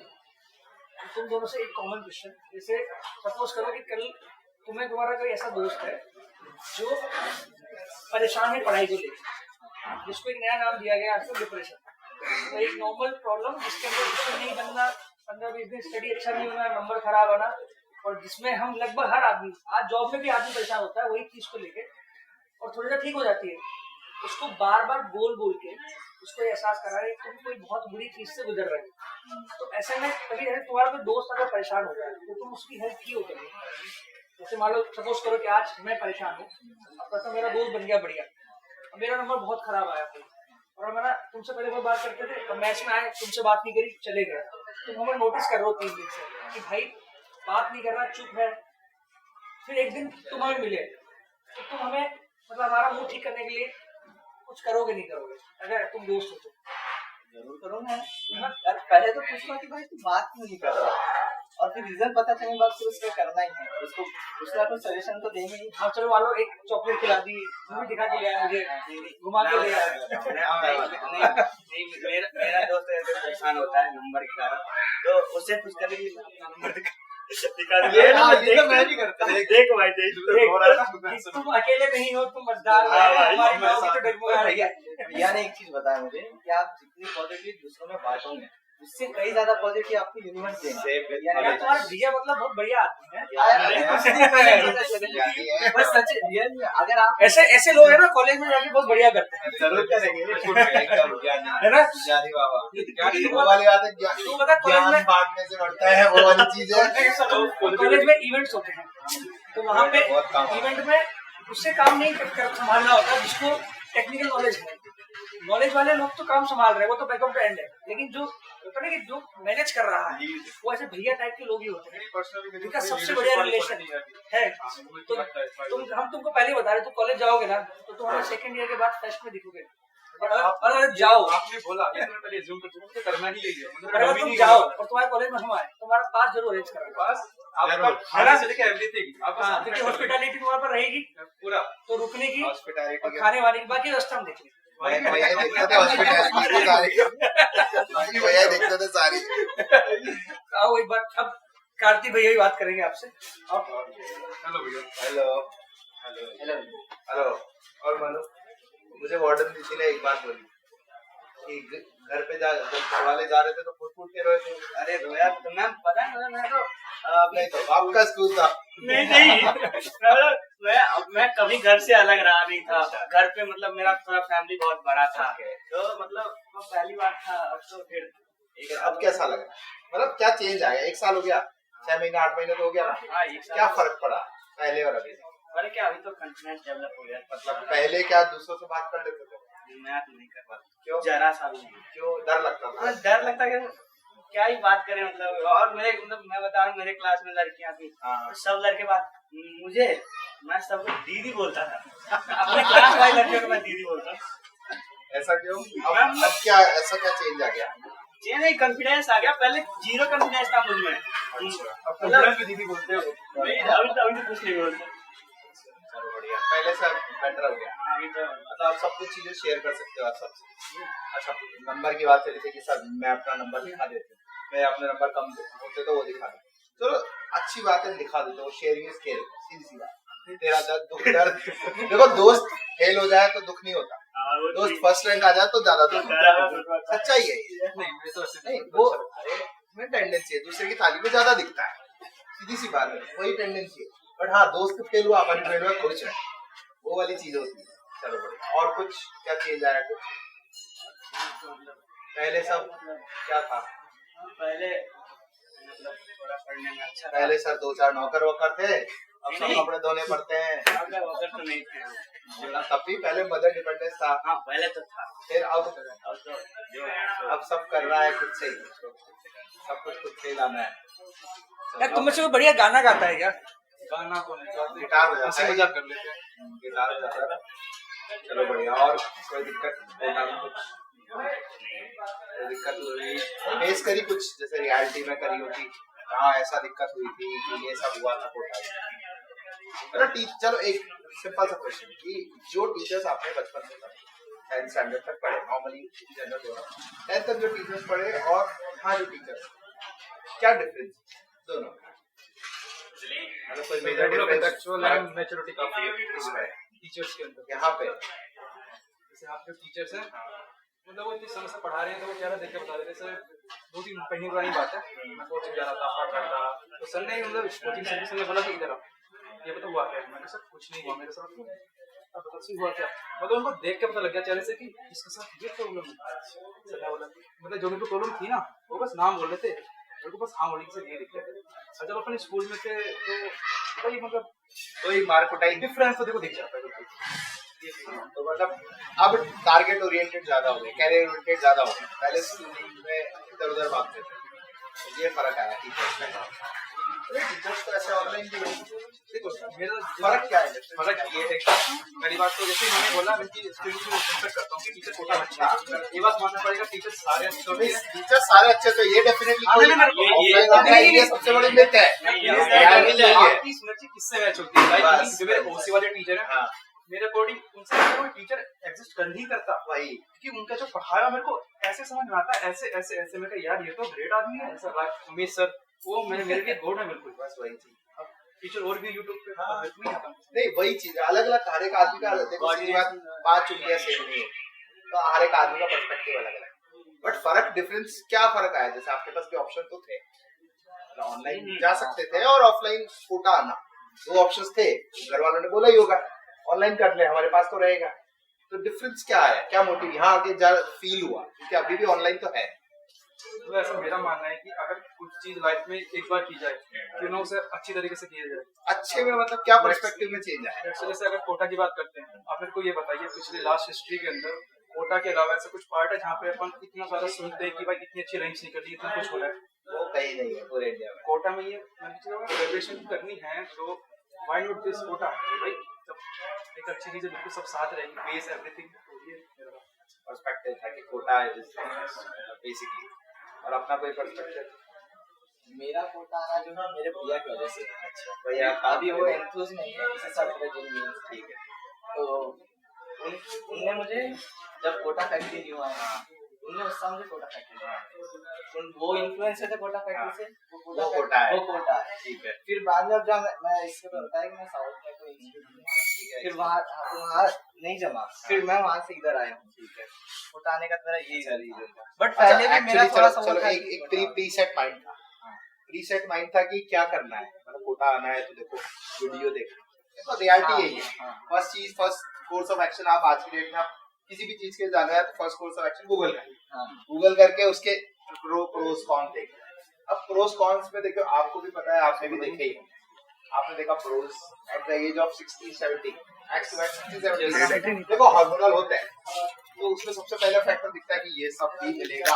तुम दोनों से एक कॉमन क्वेश्चन, जैसे सपोज करो कि कल तुम्हें तुम्हारा कोई ऐसा दोस्त है जो परेशान है पढ़ाई को लेकर, जिसको एक नया नाम दिया गया आजकल डिप्रेशन, तो एक नॉर्मल प्रॉब्लम जिसके अंदर कुछ नहीं बनना, 15-20 दिन स्टडी अच्छा नहीं होना, नंबर खराब आना, और जिसमें हम लगभग हर आदमी, आज जॉब में भी आदमी परेशान होता है वही चीज को लेके, और थोड़ी देर ठीक हो जाती है, उसको बार बार बोल के उसको एहसास करा है तुम कोई बहुत बुरी चीज से गुजर रहे हो, तो ऐसे में कभी तुम्हारा कोई दोस्त अगर परेशान हो जाए तो तुम उसकी हेल्प क्यों करोगे? जैसे मान लो सपोज करो कि आज मैं परेशान हूँ, अब तो मेरा दोस्त बन गया बढ़िया, मेरा नंबर बहुत खराब आया कोई, और मैं तुमसे पहले कोई बात करते थे, मैच में आए तुमसे बात नहीं करी चले गए, तुम हमें नोटिस कर रहे हो 3 दिन से कि भाई बात नहीं कर रहा, चुप है, फिर एक दिन तुम हमें मिले तो तुम हमें मतलब हमारा मूड ठीक करने के लिए कुछ करोगे नहीं करोगे? अगर तुम दोस्त हो तो
जरूर करूँगा यार, पहले तो पूछना कि भाई तू बात क्यों नहीं कर रहा, और फिर रीजन पता चलने बाद फिर उसको करना ही है, उसको कुछ ना कुछ सजेशन तो देंगे ही।
हाँ चलो मान लो एक चॉकलेट खिला दी, मूवी दिखा के ले आया, मुझे घुमा के ले आया,
मेरा दोस्त ऐसे परेशान होता है नंबर के कारण, तो उससे कुछ करने के लिए अपना नंबर दिखा
ये तो मैं भी करता हूँ।
देख भाई देख
तुम अकेले नहीं हो, तुम मजेदार हो, हमारी नौकरी तो डगमगा रही है।
भैया ने एक चीज बताया मुझे कि आप जितनी पॉजिटिव दूसरों में बांटोगे उससे कई ज्यादा पॉजिटिव आपको यूनिवर्स देंगे।
यार तुम्हारा भैया मतलब बहुत बढ़िया आदमी है।
बस सच रियल में अगर आप
ऐसे लोग है ना कॉलेज में जाके बहुत बढ़िया करते हैं।
जरूर करेंगे
है ना?
ज्ञानी बाबा वो वाली बात है,
तू बता कॉलेज में
बांटने से बढ़ता है, वो वाली चीज है।
कॉलेज में इवेंट्स होते हैं तो वहाँ पे इवेंट में उससे काम नहीं संभालना होता जिसको टेक्निकल नॉलेज है। नॉलेज वाले लोग तो काम संभाल रहे हैं, वो तो बैकअप एंड है, लेकिन जो होता है कि जो मैनेज कर रहा है वो ऐसे भैया टाइप के लोग ही होते हैं जिनका सबसे बढ़िया रिलेशन है। तो हम तुमको पहले ही बता रहे, तुम कॉलेज जाओगे ना तो तुम्हारे सेकंड ईयर के बाद फेस्ट में दिखोगे। और अगर जाओ,
आपने बोला पहले ज़ूम पर करना ही यही है।
अगर तुम जाओ और तुम्हारे कॉलेज में हम आए तुम्हारा पास जरूर अरेंज करेंगे।
पास आपका खाना से लेके एवरीथिंग आप
हाँ, क्योंकि हॉस्पिटैलिटी तुम्हारे पर रहेगी
पूरा,
तो रुकने की और
हॉस्पिटैलिटी
खाने वाने की बाकी व्यवस्था हम देखेंगे।
भैया देखते थे हॉस्पिटैलिटी सारी, भैया देखते थे सारी।
आओ एक बार अब कार्ति भैया ही बात करेंगे आपसे।
हेलो भैया।
Hello hello hello. और मानो मुझे वार्डन दीदी ने एक बात बोली कि घर पे जब घर वाले जा रहे थे तो फुट के रोए थे।
अरे रोया तो मैम पता है मैं तो
नहीं तो आपका स्कूल था।
नहीं मैं कभी घर से अलग रहा नहीं था। घर पे मतलब मेरा थोड़ा फैमिली बहुत बड़ा था तो मतलब वो पहली बार था। अब तो फिर
अब कैसा लग रहा है, मतलब क्या चेंज आया? 1 साल हो गया, 6 महीने 8 महीने तो हो गया ना,
हाँ,
क्या फर्क पड़ा पहले और अभी?
अरे क्या अभी तो कॉन्फिडेंस डेवलप हो गया।
मतलब पहले क्या दूसरों से बात कर लेते थे?
मैं तो नहीं कर पाता।
क्यों?
जरा सा भी नहीं।
क्यों डर लगता था?
डर लगता है कि क्या ही बात करें मतलब। और मेरे मतलब मैं बता रहा हूँ मेरे क्लास में लड़कियां थी तो सब लड़के बात मुझे मैं सबको दीदी बोलता था। अपने क्लास वाली लड़कियों को मैं दीदी बोलता।
ऐसा क्यों? अब क्या ऐसा क्या चेंज आ गया?
ये नहीं कॉन्फिडेंस आ गया। पहले जीरो कॉन्फिडेंस था मुझ में।
अब कॉन्फिडेंस भी दीदी बोलते हो?
अभी तो कुछ नहीं बोलते।
चलो बढ़िया, पहले से बेटर हो गया।
अभी तो
मतलब आप सब कुछ चीजें शेयर कर सकते हो आप सबसे। अच्छा, नंबर की बात चली थी कि सर मैं अपना नंबर दिखा देते, मैं अपने नंबर कम होते तो वो दिखा दे। चलो अच्छी बात है, दिखा देते, वो शेयरिंग इज केयरिंग, सीधी सी बात। तेरा दर्द देखो, दोस्त फेल हो जाए तो दुख नहीं होता, दोस्त फर्स्ट रैंक आ जाए तो ज्यादा दुख होता है। सच्चाई है ये। नहीं वो में टेंडेंसी है, दूसरे की थाली में ज्यादा दिखता है, सीधी सी बात है, वही टेंडेंसी है। बट हाँ, दोस्त फेल हुआ अपन फेल हुआ खुश है, वो वाली चीज होती है। चलो बढ़िया। और कुछ क्या चेंज आया? कुछ पहले सब क्या था?
पहले मतलब थोड़ा पढ़ने में अच्छा था।
पहले सर 2-4 नौकर वोकर थे, अब सब कपड़े धोने पड़ते हैं।
वगैरह तो नहीं थे।
तब भी पहले मदर डिपेंडेंस था।
हाँ पहले तो था।
फिर अब
तो जो
अब सब कर रहा है खुद से ही, सब कुछ खुद से ही लाना है।
यार तुम में से कोई बढ़िला गाना गाता है क्या?
गाना को नहीं,
गिटार हो जाता है,
मजाक कर लेते हैं।
गिटार हो जाता है। चलो बढ़िया। और कोई दिक्कत बोलना में कुछ कोई दिक्कत हुई फेस करी कुछ, जैसे रियलिटी में करी होती, हाँ ऐसा दिक्कत हुई थी कि ये सब हुआ था कोटा में? चलो एक सिंपल सा क्वेश्चन कि जो टीचर्स आपने बचपन में 10th स्टैंडर्ड तक पढ़े, नॉर्मली जनरल हो रहा 10th तक जो टीचर्स पढ़े और यहाँ जो टीचर्स, क्या डिफरेंस दोनों? मतलब कोई मेजर डिफरेंस?
एक्चुअल मैच्योरिटी काफी है
इसमें
टीचर्स के अंदर।
यहाँ पे
जैसे आप जो टीचर्स हैं मतलब वो इतनी समय से पढ़ा रहे हैं तो वो क्या देख के बता रहे थे। सर 2-3 महीने पुरानी बात है, मैं कोचिंग जा रहा था, पढ़ रहा था, तो सर ने मतलब कोचिंग सेंटर से बोला कि इधर आओ, ये पता हुआ क्या? मैंने सर कुछ नहीं हुआ मेरे साथ। अब पता सी हुआ क्या? मतलब उनको देख के पता लग गया चेहरे से कि इसके साथ ये प्रॉब्लम है। सर बोला मतलब जो मेरे को प्रॉब्लम थी ना वो बस नाम बोल रहे थे, मेरे को बस हाँ बोलने से ये दिख रहे थे। और जब अपन स्कूल में थे तो वही मतलब
वही मार कुटाई
डिफरेंस तो देखो दिख जाता है।
तो मतलब अब टारगेट ओरिएंटेड ज्यादा हो गए, कैरियर ओरिएंटेड ज्यादा हो गए, पहले स्कूलिंग में इधर उधर भागते थे, तो ये फर्क आया टीचर्स में। टीचर्स तो ऐसे ऑनलाइन भी देखो
मेरा
फर्क क्या है?
फर्क ये है कि पहली बात तो जैसे मैंने बोला मैं कि स्टूडेंट को रिस्पेक्ट करता हूँ कि टीचर छोटा बच्चा है, ये बात मानना पड़ेगा। टीचर सारे अच्छे होते हैं,
टीचर सारे अच्छे, तो ये डेफिनेटली ऑफलाइन ये सबसे बड़ी मिथ है।
आपकी स्मृति किससे मैच होती है? लाइक जो मेरे ओसी वाले टीचर हैं, मेरे अकॉर्डिंग उनसे कोई टीचर एग्जिस्ट कर नहीं करता
वही,
क्योंकि उनका जो पढ़ाया मेरे को ऐसे समझ में आता है, ऐसे ऐसे ऐसे मैं कहा यार ये तो ग्रेट आदमी है ऐसा। उमेश सर वो मेरे लिए गॉड है बिल्कुल।
बस वही चीज।
टीचर और भी यूट्यूब पे नहीं आता।
नहीं वही चीज, अलग अलग हर एक आदमी का देखो, सीधी बात 5 उंगलियां सेम नहीं है, तो हर एक आदमी का पर्सपेक्टिव अलग अलग है। बट फर्क डिफरेंस क्या फर्क आया, जैसे आपके पास भी ऑप्शन तो थे, ऑनलाइन जा सकते थे और ऑफलाइन कोटा आना, दो ऑप्शंस थे, घर वालों ने बोला ही होगा ऑनलाइन कर ले, हमारे पास तो रहेगा। तो डिफरेंस क्या आया, क्या मोटिव यहाँ आके फील हुआ, क्योंकि अभी भी ऑनलाइन तो है।
तो ऐसा मेरा मानना है कि अगर कुछ चीज लाइफ में एक बार की जाए, क्यों ना उसे अच्छी तरीके से किया जाए।
अच्छे में मतलब क्या पर्सपेक्टिव में चेंज आया?
जैसे अगर कोटा की बात करते हैं, आप मेरे को ये बताइए पिछले लास्ट हिस्ट्री के अंदर कोटा के अलावा ऐसा कुछ पार्ट है जहाँ पे अपन इतना सारा सुनते हैं कि भाई इतनी अच्छी रैंक्स निकली, इतना कुछ हो रहा है।
वो कहीं नहीं है पूरे इंडिया में।
कोटा में ये ग्रेजुएशन करनी है तो व्हाई नॉट दिस कोटा, भाई जब एक अच्छी चीज है बिल्कुल सब साथ रहेंगे, बेस एवरीथिंग।
पर्सपेक्टिव था कि कोटा इज बेसिकली, और अपना कोई पर्सपेक्टिव?
मेरा कोटा आना जो है मेरे भैया की वजह से।
अच्छा, भैया
अभी वो एंथुज नहीं है किसी सब ठीक है, तो उनने मुझे जब कोटा फैक्ट्री न्यू आया, उनने उस समय मुझे कोटा फैक्ट्री दिया, वो इन्फ्लुएंस थे कोटा फैक्ट्री से,
वो कोटा है।
वो कोटा है,
ठीक है।
फिर बाद में जब मैं इसके बाद बताया कि मैं साउथ में कोई इंस्टीट्यूट में, फिर वहाँ नहीं जमा, फिर मैं वहाँ से इधर आया हूँ। ठीक है, कोटा आने का मेरा यही रीजन था। बट पहले भी मेरा थोड़ा सा
चलो एक प्रीसेट माइंड था, प्रीसेट माइंड था कि क्या करना है, मतलब कोटा आना है तो देखो वीडियो देखना, देखो रियलिटी यही है। फर्स्ट चीज, फर्स्ट कोर्स ऑफ एक्शन, आप आज की डेट में आप किसी भी चीज के जाना है तो first course of action Google करें, गूगल करके उसके प्रोस कॉन देखें। अब प्रोस कॉन्स में देखो, आपको भी पता है, आपने भी देखे ही, आपने देखा pros at the age of 60-70 देखो हार्मोनल होते हैं, तो उसमें सबसे पहला फैक्टर दिखता है कि ये सब भी मिलेगा।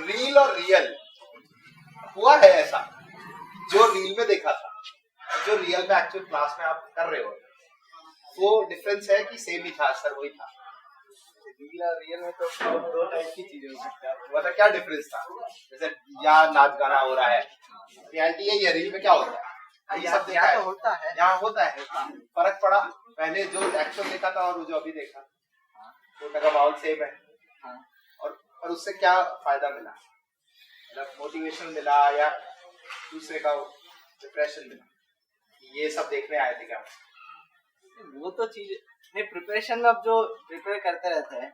रील और रियल हुआ है ऐसा, जो रील में देखा था जो रियल में एक्चुअल क्लास में आप कर रहे हो, वो डिफरेंस है कि सेम ही था, सर वही था।
रील और रियल में तो दो टाइप की चीजें हो सकती है।
मतलब क्या डिफरेंस था, जैसे यहाँ नाच गाना हो रहा है, रियलिटी है, ये रील में क्या होता है, ये सब देखा है,
होता है,
यहाँ होता है। फर्क पड़ा पहले जो एक्चुअल देखा था और जो अभी देखा, कोटा का माहौल सेम है, और उससे क्या फायदा मिला, मतलब मोटिवेशन मिला या दूसरे का डिप्रेशन मिला, ये सब देखने आए थे क्या?
वो तो चीज नहीं, प्रिपरेशन में अब जो प्रिपेयर करते रहते हैं,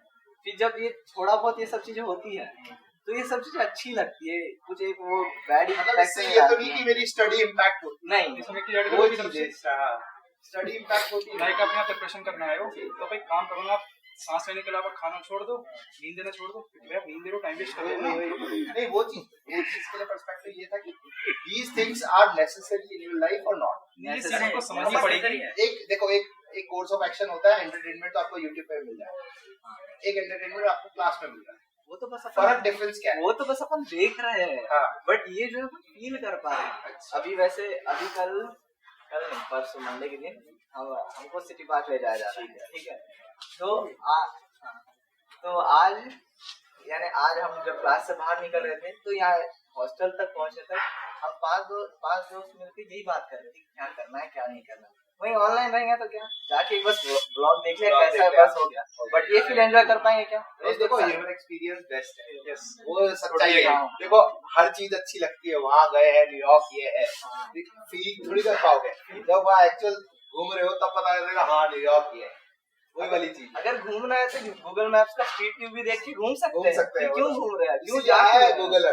फिर जब ये थोड़ा बहुत ये सब चीजें होती है तो ये सब चीजें अच्छी लगती है, कुछ एक वो बैड
मतलब इससे ये तो नहीं कि मेरी स्टडी इम्पैक्ट होती
नहीं,
इसमें क्लियर
वो स्टडी इम्पैक्ट होती है।
लाइक आप यहाँ प्रिपरेशन करना आए हो तो भाई काम करो ना, सांस लेने के अलावा खाना छोड़ दो, नींद देना छोड़ दो, आप नींद दे रहे हो, टाइम वेस्ट कर रहे हो।
नहीं, वो चीज के लिए पर्सपेक्टिव ये था कि these things are necessary in your life or not।
ये चीजों को समझनी पड़ेगी।
एक देखो, एक कोर्स ऑफ एक्शन होता है, एंटरटेनमेंट तो आपको यूट्यूब पे मिल जाएगा, एक एंटरटेनमेंट आपको क्लास में मिल रहा है,
वो तो बस
फर्क डिफरेंस क्या है?
वो तो बस अपन देख रहे हैं,
हाँ।
बट ये जो फील कर पा रहे हैं। अभी वैसे अभी कल नहीं, परसों मंडे के दिन हमको सिटी पार्क ले जाया जा रहा है, ठीक है, तो आज यानी आज हम जब क्लास से बाहर निकल रहे थे तो यहाँ हॉस्टल तक पहुँचे तक हम पांच दोस्त मिलकर यही बात कर रहे थे क्या करना है क्या नहीं करना। वहीं ऑनलाइन रहेंगे तो क्या, जाके बस ब्लॉग देख लिया कैसा बस हो गया, बट ये फील एंजॉय कर पाएंगे क्या?
देखो ह्यूमन एक्सपीरियंस बेस्ट है, वो सच्चाई है। देखो हर चीज अच्छी लगती है, वहाँ गए हैं न्यूयॉर्क ये है, फील थोड़ी कर पाओगे, जब वहाँ एक्चुअल घूम रहे हो तब पता चलेगा हाँ न्यूयॉर्क ये है, वही वाली चीज।
अगर घूमना है तो गूगल मैप्स का स्ट्रीट व्यू भी देख के घूम सकते हैं। क्यों घूम रहे हैं, क्यों
जा रहे हैं? गूगल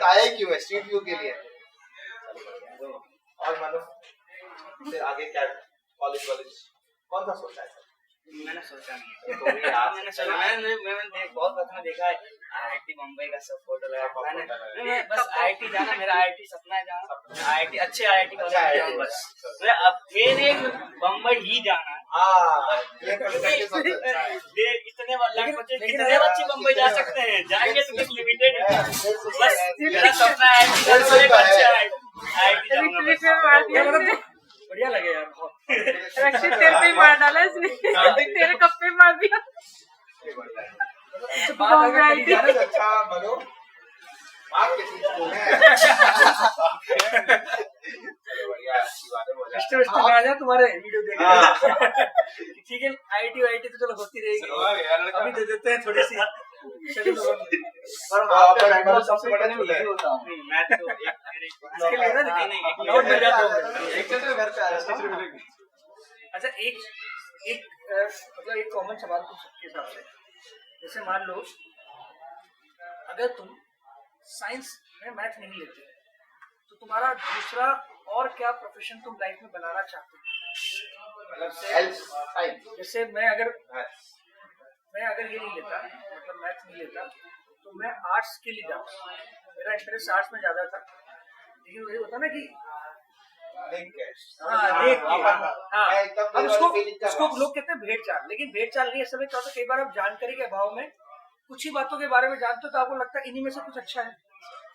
आया ही क्यों है, स्ट्रीट व्यू के लिए। और मानो फिर आगे क्या, कॉलेज कौन सा सोचा है?
मैंने सोचा नहीं मैंने बहुत वक्त में देखा है IIT बम्बई का सब फोटो लगा, मैंने बस IIT जाना, मेरा IIT सपना है जाना, IIT अच्छे IIT कॉलेज में जाऊँ बस, अब मेरे बम्बई ही जाना है। इतने बच्चे बम्बई जा सकते हैं, जाएंगे तो कुछ लिमिटेड है, बस मेरा सपना है IIT जाऊंगा। बढ़िया लगे यार बहुत।
रक्षित तेरे पे मार डाला इसने, तेरे कप्पे मार दिया।
अच्छा मनो बात कैसी स्कूल है? चलो बढ़िया, अच्छी बात है।
आ जा तुम्हारे वीडियो देखने।
ठीक है, IIT तो चलो होती रहेगी, अभी दे देते हैं थोड़ी सी।
पर वहाँ पे बैकग्राउंड सबसे बड़ा नहीं होता।
मैं तो
इसके लिए ना
नहीं
नोट मिल जाता है।
एक चक्कर घर पे आ जाता हूँ।
अच्छा एक मतलब एक कॉमन सवाल पूछ के हिसाब से
जैसे मान लो अगर तुम साइंस में मैथ नहीं लेते तो तुम्हारा दूसरा और क्या प्रोफेशन तुम लाइफ में बनाना चाहते हो? जैसे मैं अगर ये नहीं लेता, मतलब मैथ नहीं लेता, तो मैं आर्ट्स के लिए जाता। मेरा इंटरेस्ट आर्ट्स में ज्यादा था, लेकिन वही होता ना कि अब उसको लोग कहते हैं भेड़ चाल, लेकिन भेड़ चाल नहीं। ऐसा क्या होता है, कई बार आप जानकारी के अभाव में कुछ ही बातों के बारे में जानते हो तो आपको लगता है इन्हीं में से कुछ अच्छा है।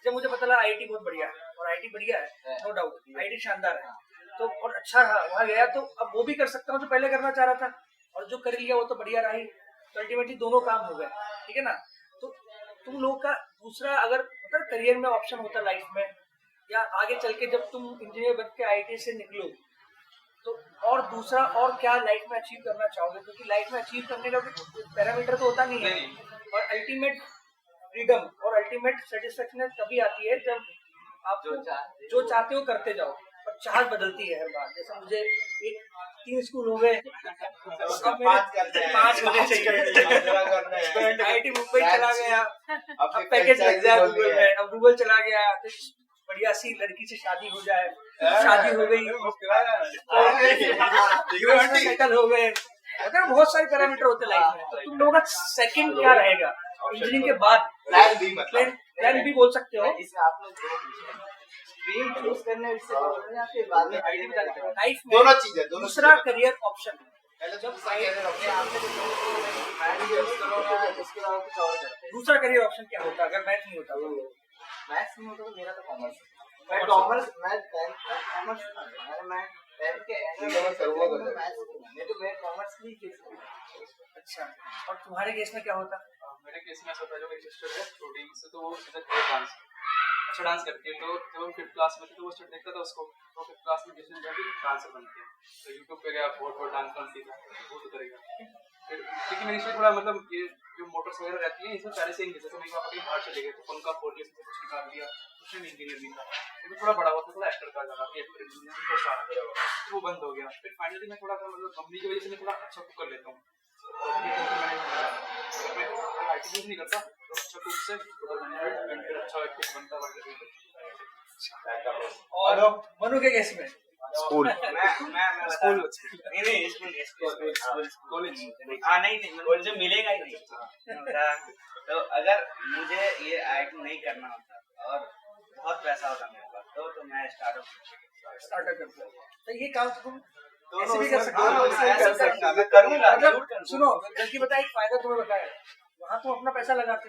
जब मुझे पता लगा आईआईटी बहुत बढ़िया है, और आईआईटी बढ़िया है, नो डाउट आईआईटी शानदार है, तो और अच्छा रहा वहाँ गया, तो अब वो भी कर सकता हूँ जो पहले करना चाह रहा था, और जो कर लिया वो तो बढ़िया रहा ही। तो अल्टीमेटली दोनों काम हो गए, ठीक है ना। तो तुम लोग का दूसरा अगर मतलब करियर में ऑप्शन होता लाइफ में, या आगे चल के जब तुम इंजीनियर बन के आईआईटी से निकलो तो और दूसरा और क्या लाइफ में अचीव करना चाहोगे? क्योंकि लाइफ में अचीव करने का पैरामीटर तो होता नहीं है, और अल्टीमेट फ्रीडम और अल्टीमेट सेटिस्फेक्शन तभी आती है जब आप जो चाहते हो करते जाओ, और चाहत बदलती है हर बार। जैसे मुझे 3 स्कूल हो गए, 5 होने चाहिए। आईआईटी मुंबई चला गया, अब पैकेज लग जाए गूगल में, अब गूगल चला गया तो बढ़िया सी लड़की से शादी हो जाए, शादी हो गई, सेटल हो गए। अगर बहुत सारे पैरामीटर होते लाइफ में, तो तुम लोगों का सेकंड क्या रहेगा इंजीनियरिंग के बाद? प्लान भी बोल सकते हो। लाइफ में
दोनों चीजें,
दूसरा करियर ऑप्शन दूसरा करियर ऑप्शन क्या होता अगर मैथ नहीं होता?
मैथ्स नहीं होता तो मेरा तो कॉमर्स। मैं 10th के एंड में कॉमर्स ही फिक्स।
अच्छा, और तुम्हारे केस में क्या होता?
मेरे केस में ऐसा होता है, जो मेरी सिस्टर है शूटिंग से, तो वो इधर डांस अच्छा डांस करती है। तो जब हम 5th क्लास में थे तो वो स्टूडेंट देखता था उसको, तो 5th क्लास में जिसने जो भी डांसर बनती है, तो यूट्यूब पे गया, बहुत डांस सीखा, वो तो करेगा। फिर क्योंकि मेरी से थोड़ा मतलब ये जो मोटर्स वगैरह रहती है इसमें पहले से ही, जैसे मेरे पापा कहीं बाहर चले गए तो उनका 4 years से कुछ निकाल दिया, उसने इंजीनियर नहीं था, फिर थोड़ा बड़ा हुआ तो थोड़ा एक्टर का जाना, फिर वो बंद हो गया। फिर फाइनली मैं थोड़ा मतलब मम्मी की वजह से मैं थोड़ा अच्छा कुक कर लेता हूँ, आईटी नहीं करता तो अच्छा कुक से मैनेजमेंट अच्छा कुक बनता है।
और मनु के केस में
स्कूल
स्कूल नहीं कॉलेज नहीं मुझे मिलेगा ही नहीं। तो अगर मुझे ये आईटी नहीं करना होता और बहुत पैसा होता मेरे पास तो मैं स्टार्टअप
करता। तो ये काम तुम
दोनों
ऐसे भी कर सकते हो।
मैं करूंगा।
सुनो, जबकि बताया एक फायदा तुम्हें बताया, वहाँ तुम अपना पैसा लगाते,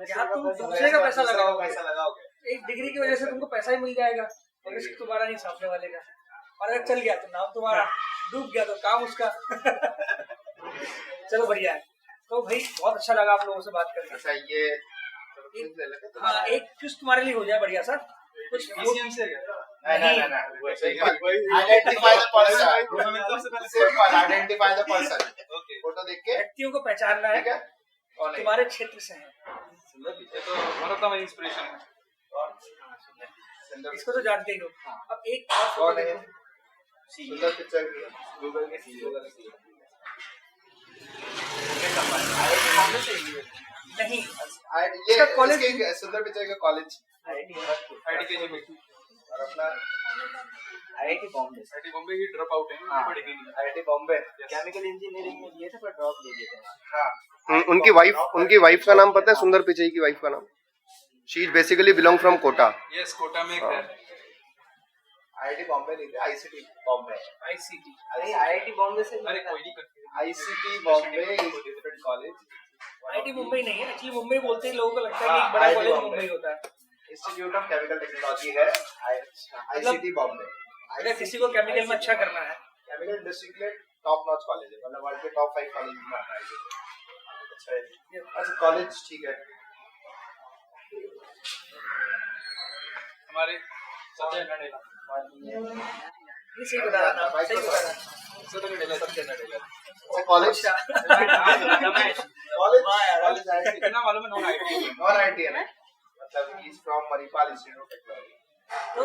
यहाँ तुम दूसरे का पैसा लगाओगे। एक डिग्री की वजह से तुमको पैसा ही मिल जाएगा और रिस्क तुम्हारा नहीं, सामने वाले का। और अगर चल गया तो नाम तुम्हारा, डूब गया तो काम उसका। चलो बढ़िया है। तो भाई बहुत अच्छा लगा आप लोगों से बात करके।
अच्छा ये
हाँ, एक क्विज तुम्हारे लिए हो जाए बढ़िया सा कुछ।
Identify the person. फोटो देख के
व्यक्तियों को पहचानना है तुम्हारे क्षेत्र से है।
तो वन ऑफ इंस्पिरेशन है,
इसको तो जानते ही हो। अब एक और फोटो देखो,
सुंदर पिक्चर गूगल के
नहीं
ये
कॉलेज
सुंदर पिक्चर का कॉलेज
आईटी के जी
और अपना
आईआईटी बॉम्बे
ही ड्रॉप आउट है, पढ़ेगी नहीं।
आईआईटी बॉम्बे केमिकल इंजीनियरिंग में लिए थे पर ड्रॉप ले लिए थे।
हाँ उनकी वाइफ का नाम पता है? सुंदर पिचई की वाइफ का नाम, she is basically belong from Kota.
Yes, Kota में एक है।
आईआईटी बॉम्बे नहीं थे, आईसीटी बॉम्बे।
आईआईटी बॉम्बे से
अरे कोई नहीं करती,
ICT Bombay is different college.
IIT Mumbai नहीं है, एक्चुअली मुंबई बोलते ही लोगों को लगता है कि एक बड़ा कॉलेज मुंबई होता है।
इंस्टीट्यूट ऑफ केमिकल टेक्नोलॉजी है आईसीटी बॉम्बे।
अगर किसी को केमिकल में अच्छा करना है,
केमिकल इंडस्ट्री के लिए टॉप नॉच कॉलेज है, मतलब वर्ल्ड के टॉप 5 कॉलेज में आता है। अच्छा है, अच्छा कॉलेज ठीक है।
हमारे सत्य नडेला
ये सही बता रहा था, सही बता रहा था।
सत्य नडेला
कॉलेज
कितना मालूम है? नॉन आईटी
है ना, मतलब he is from Manipal institute of technology.
तो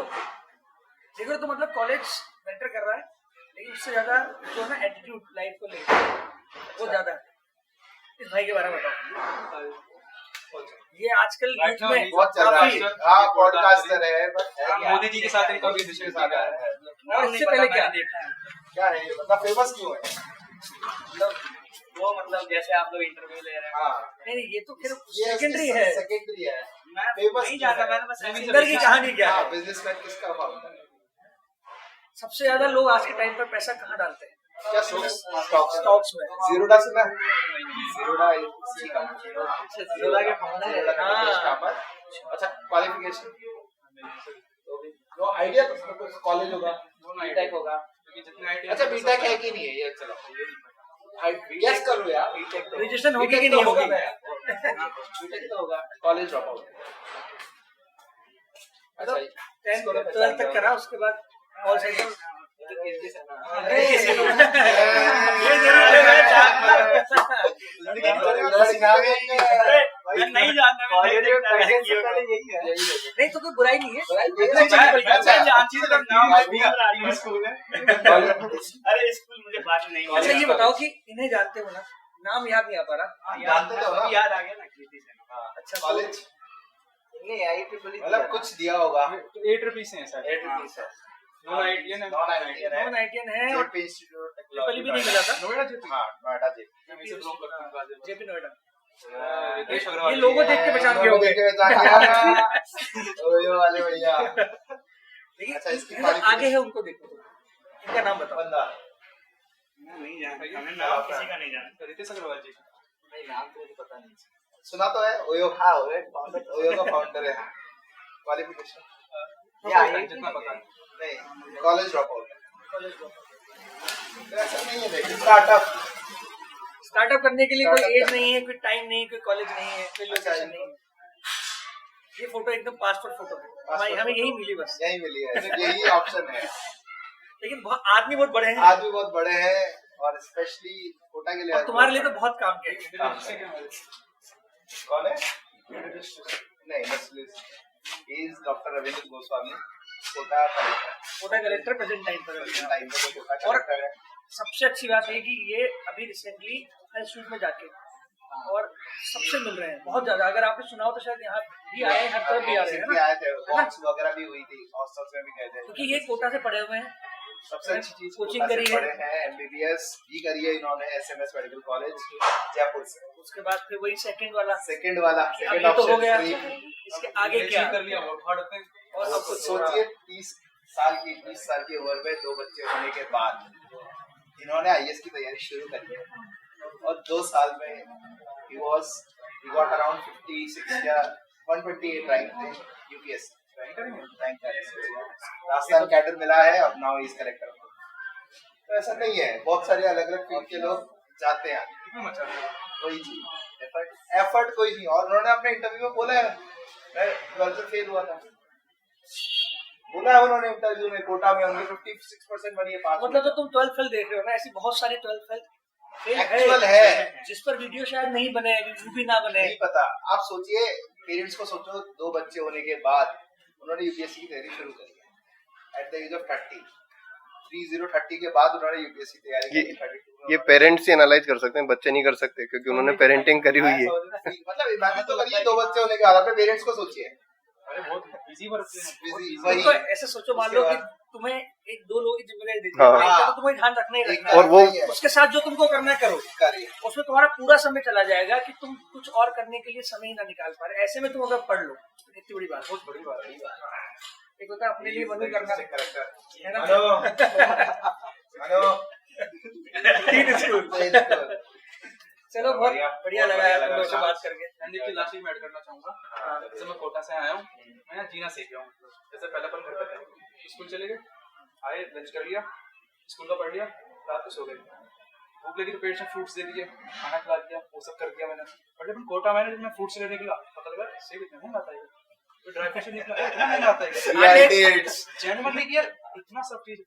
देखो, तो मतलब कॉलेज बेटर कर रहा है, लेकिन उससे ज्यादा जो है ना एटीट्यूड लाइफ को लेकर वो ज्यादा है। इस भाई के बारे में बताओ। ये आजकल यूथ में
बहुत चल रहा है। हाँ, पॉडकास्टर है, but
मोदी जी के साथ इनका भी
के साथ आया है।
और इससे पहले क्या
क्या है ये, मतलब फेमस क्यों है?
मतलब वो मतलब जैसे आप लोग इंटरव्यू ले रहे हैं,
हाँ,
नहीं ये तो फिर
ये
सेकेंडरी है।
सेकेंडरी है।
मैं
फेमस
नहीं जानता, मैंने बस ऐसे ही
सिंगर की कहानी क्या
हाँ,
है?
बिजनेसमैन किसका फाउंडर है?
सबसे ज्यादा लोग आज के टाइम पर पैसा कहाँ डालते हैं?
क्या स्टॉक्स
स्टॉक्स में।
जीरोडा सुना है? जीरोडा इसी कंपनी
जीरोडा के founder है।
हाँ। अच्छा, क्वालिफिकेशन तो आइडिया तो कॉलेज होगा,
बीटेक होगा।
अच्छा बीटेक है कि नहीं है ये, चलो गेस करो यार,
ग्रेजुएशन होगी कि नहीं होगी?
बीटेक तो होगा, कॉलेज ड्रॉप आउट। अच्छा,
10th 12th तक करा, उसके बाद कॉल सेंटर।
ये जरूर लेना है। मैं नहीं जानता, मैं नहीं देखता है क्यों।
नहीं तो कोई बुराई नहीं है।
अरे स्कूल मुझे बात नहीं।
अच्छा ये बताओ कि इन्हें जानते हो ना, नाम याद नहीं आ पा रहा।
जानते तो हो ना?
याद आ गया ना, कृति से।
अच्छा
कॉलेज
नहीं IEEE
मतलब कुछ दिया होगा,
8 रुपीस है सर।
8 रुपीस है,
नॉन आईटीएन है।
नॉन आईटीएन है,
नॉन आईटीएन है और
जेपी इंस्टीट्यूट
ट्रिपल भी नहीं मिला था।
नोएडा जेपी।
हाँ, नोएडा जेपी।
मैं इसे ब्लॉक करता हूं।
जेपी नोएडा।
रितेश अग्रवाल
ये लोगो देख के पहचान गए होंगे।
ओयो वाले भैया।
लेकिन
अच्छा, इसकी
इधर आगे है, उनको देखो तो इनका नाम बताओ।
बंदा
मैं नहीं जानता, मैं नाम किसी का नहीं जानता।
रितेश अग्रवाल जी।
नहीं, नाम तो मुझे पता नहीं।
सुना तो है, ओयो। हाँ, ओयो का फाउंडर है। क्वालिफिकेशन
ये IIT
जितना पता है।
नहीं, कॉलेज ड्रॉप आउट। ऐसा नहीं है, देखिए स्टार्टअप
करने के लिए कोई
Startup
एज नहीं है, कोई टाइम नहीं, कोई कॉलेज नहीं है, कोई लोकेशन नहीं है। ये फोटो एकदम पासपोर्ट फोटो है, हमें यही मिली बस।
यही मिली है, यही ऑप्शन है।
लेकिन बहुत आदमी बहुत बड़े हैं,
आदमी बहुत बड़े हैं और स्पेशली कोटा के लिए।
और तुम्हारे लिए तो बहुत काम किया है।
कौन है? नहीं, he is doctor Ravindra Goswami, Kota collector.
Kota collector present time पर।
टाइम पे कोटा
और
कलेक्टर है।
सबसे अच्छी बात है कि ये अभी रिसेंटली इंस्टीट्यूट में जाके और सबसे मिल रहे हैं बहुत ज्यादा। अगर आपने सुना हो तो शायद यहाँ भी आए हैं, हर तरफ भी आ रहे हैं ना,
आए थे, वॉक्स वगैरह भी हुई थी, हॉस्टल्स में भी गए थे।
क्योंकि ये कोटा से पढ़े हुए हैं।
सबसे अच्छी चीज
कोचिंग
कोटा से
करी है।
पढ़े हैं, MBBS भी करी है इन्होंने SMS मेडिकल कॉलेज जयपुर से।
उसके बाद फिर वही सेकंड वाला
सेकंड वाला,
अब
सेकंड
ये तो हो
ऑप्शन
गया,
फ्री।
इसके आगे क्या?
कर लिया वो पढ़ते हैं।
और अब सोचिए 20 साल की उम्र में 2 बच्चे होने के बाद इन्होंने IAS की तैयारी शुरू करी है और 2 साल में he got around 56 या 128 रैंक थे UPSC रैंक। राजस्थान कैडर मिला है, अब नाउ इज कलेक्टर। तो ऐसा नहीं है, बहुत सारे अलग अलग फील्ड के लोग जाते हैं, वही चीज एफर्ट कोई नहीं। और उन्होंने अपने इंटरव्यू में बोला है, मैं 12th फेल हुआ था, बोला है उन्होंने इंटरव्यू में, कोटा में उनके 56% बनी है पास।
मतलब तो तुम 12th फेल देख रहे हो ना, ऐसी बहुत सारी 12th फेल
एक्चुअल है
जिस पर वीडियो शायद नहीं बने, मूवी ना बने।
नहीं पता। आप सोचिए, पेरेंट्स को सोचो, 2 बच्चे होने के बाद उन्होंने UPSC की तैयारी शुरू करी है एट द एज ऑफ 30 के बाद उन्होंने UPSC की तैयारी की। 32
ये पेरेंट्स ही एनालाइज कर सकते हैं, बच्चे नहीं कर सकते क्योंकि उन्होंने पेरेंटिंग करी हुई है।
मतलब इमेजिन तो करिए 2 बच्चे होने के बाद, अपने पेरेंट्स को सोचिए।
अरे बहुत बिजी वर्क है।
Busy,
तुम
वही
तो ऐसे सोचो, मान लो कि तुम्हें 1-2 लोगों की जिम्मेदारी देती
हाँ।
है, तो तुम्हें ध्यान रखना ही रखना
और वो
है। उसके साथ जो तुमको करना है करो,
करिए।
उसमें तुम्हारा पूरा समय चला जाएगा कि तुम कुछ और करने के लिए समय ही ना निकाल पा रहे। ऐसे में तुम अगर पढ़ लो, इतनी बड़ी बात, बहुत बड़ी बात है। एक होता है अपने लिए मदद करना, है ना?
Hello
3 school. चलो बहुत बढ़िया लगा यार तुम लोगों से बात करके।
संदीप की लास्ट में ऐड करना चाहूंगा। जैसे मैं कोटा से आया हूँ, मैं यहाँ जीना सीख गया हूँ। जैसे पहले अपन घर पे थे, स्कूल चले गए, आए लंच कर लिया, स्कूल का पढ़ लिया, रात को सो गए। भूख लगी तो पेट से फ्रूट्स दे दिए, खाना खिला दिया, वो सब कर दिया मैंने। बट जब कोटा मैंने जब मैं फ्रूट्स लेने निकला, पता लगा सेब इतना महंगा आता है, तो ड्राई फ्रूट्स निकला इतना महंगा आता है। जेन्युइनली कि यार इतना सब चीज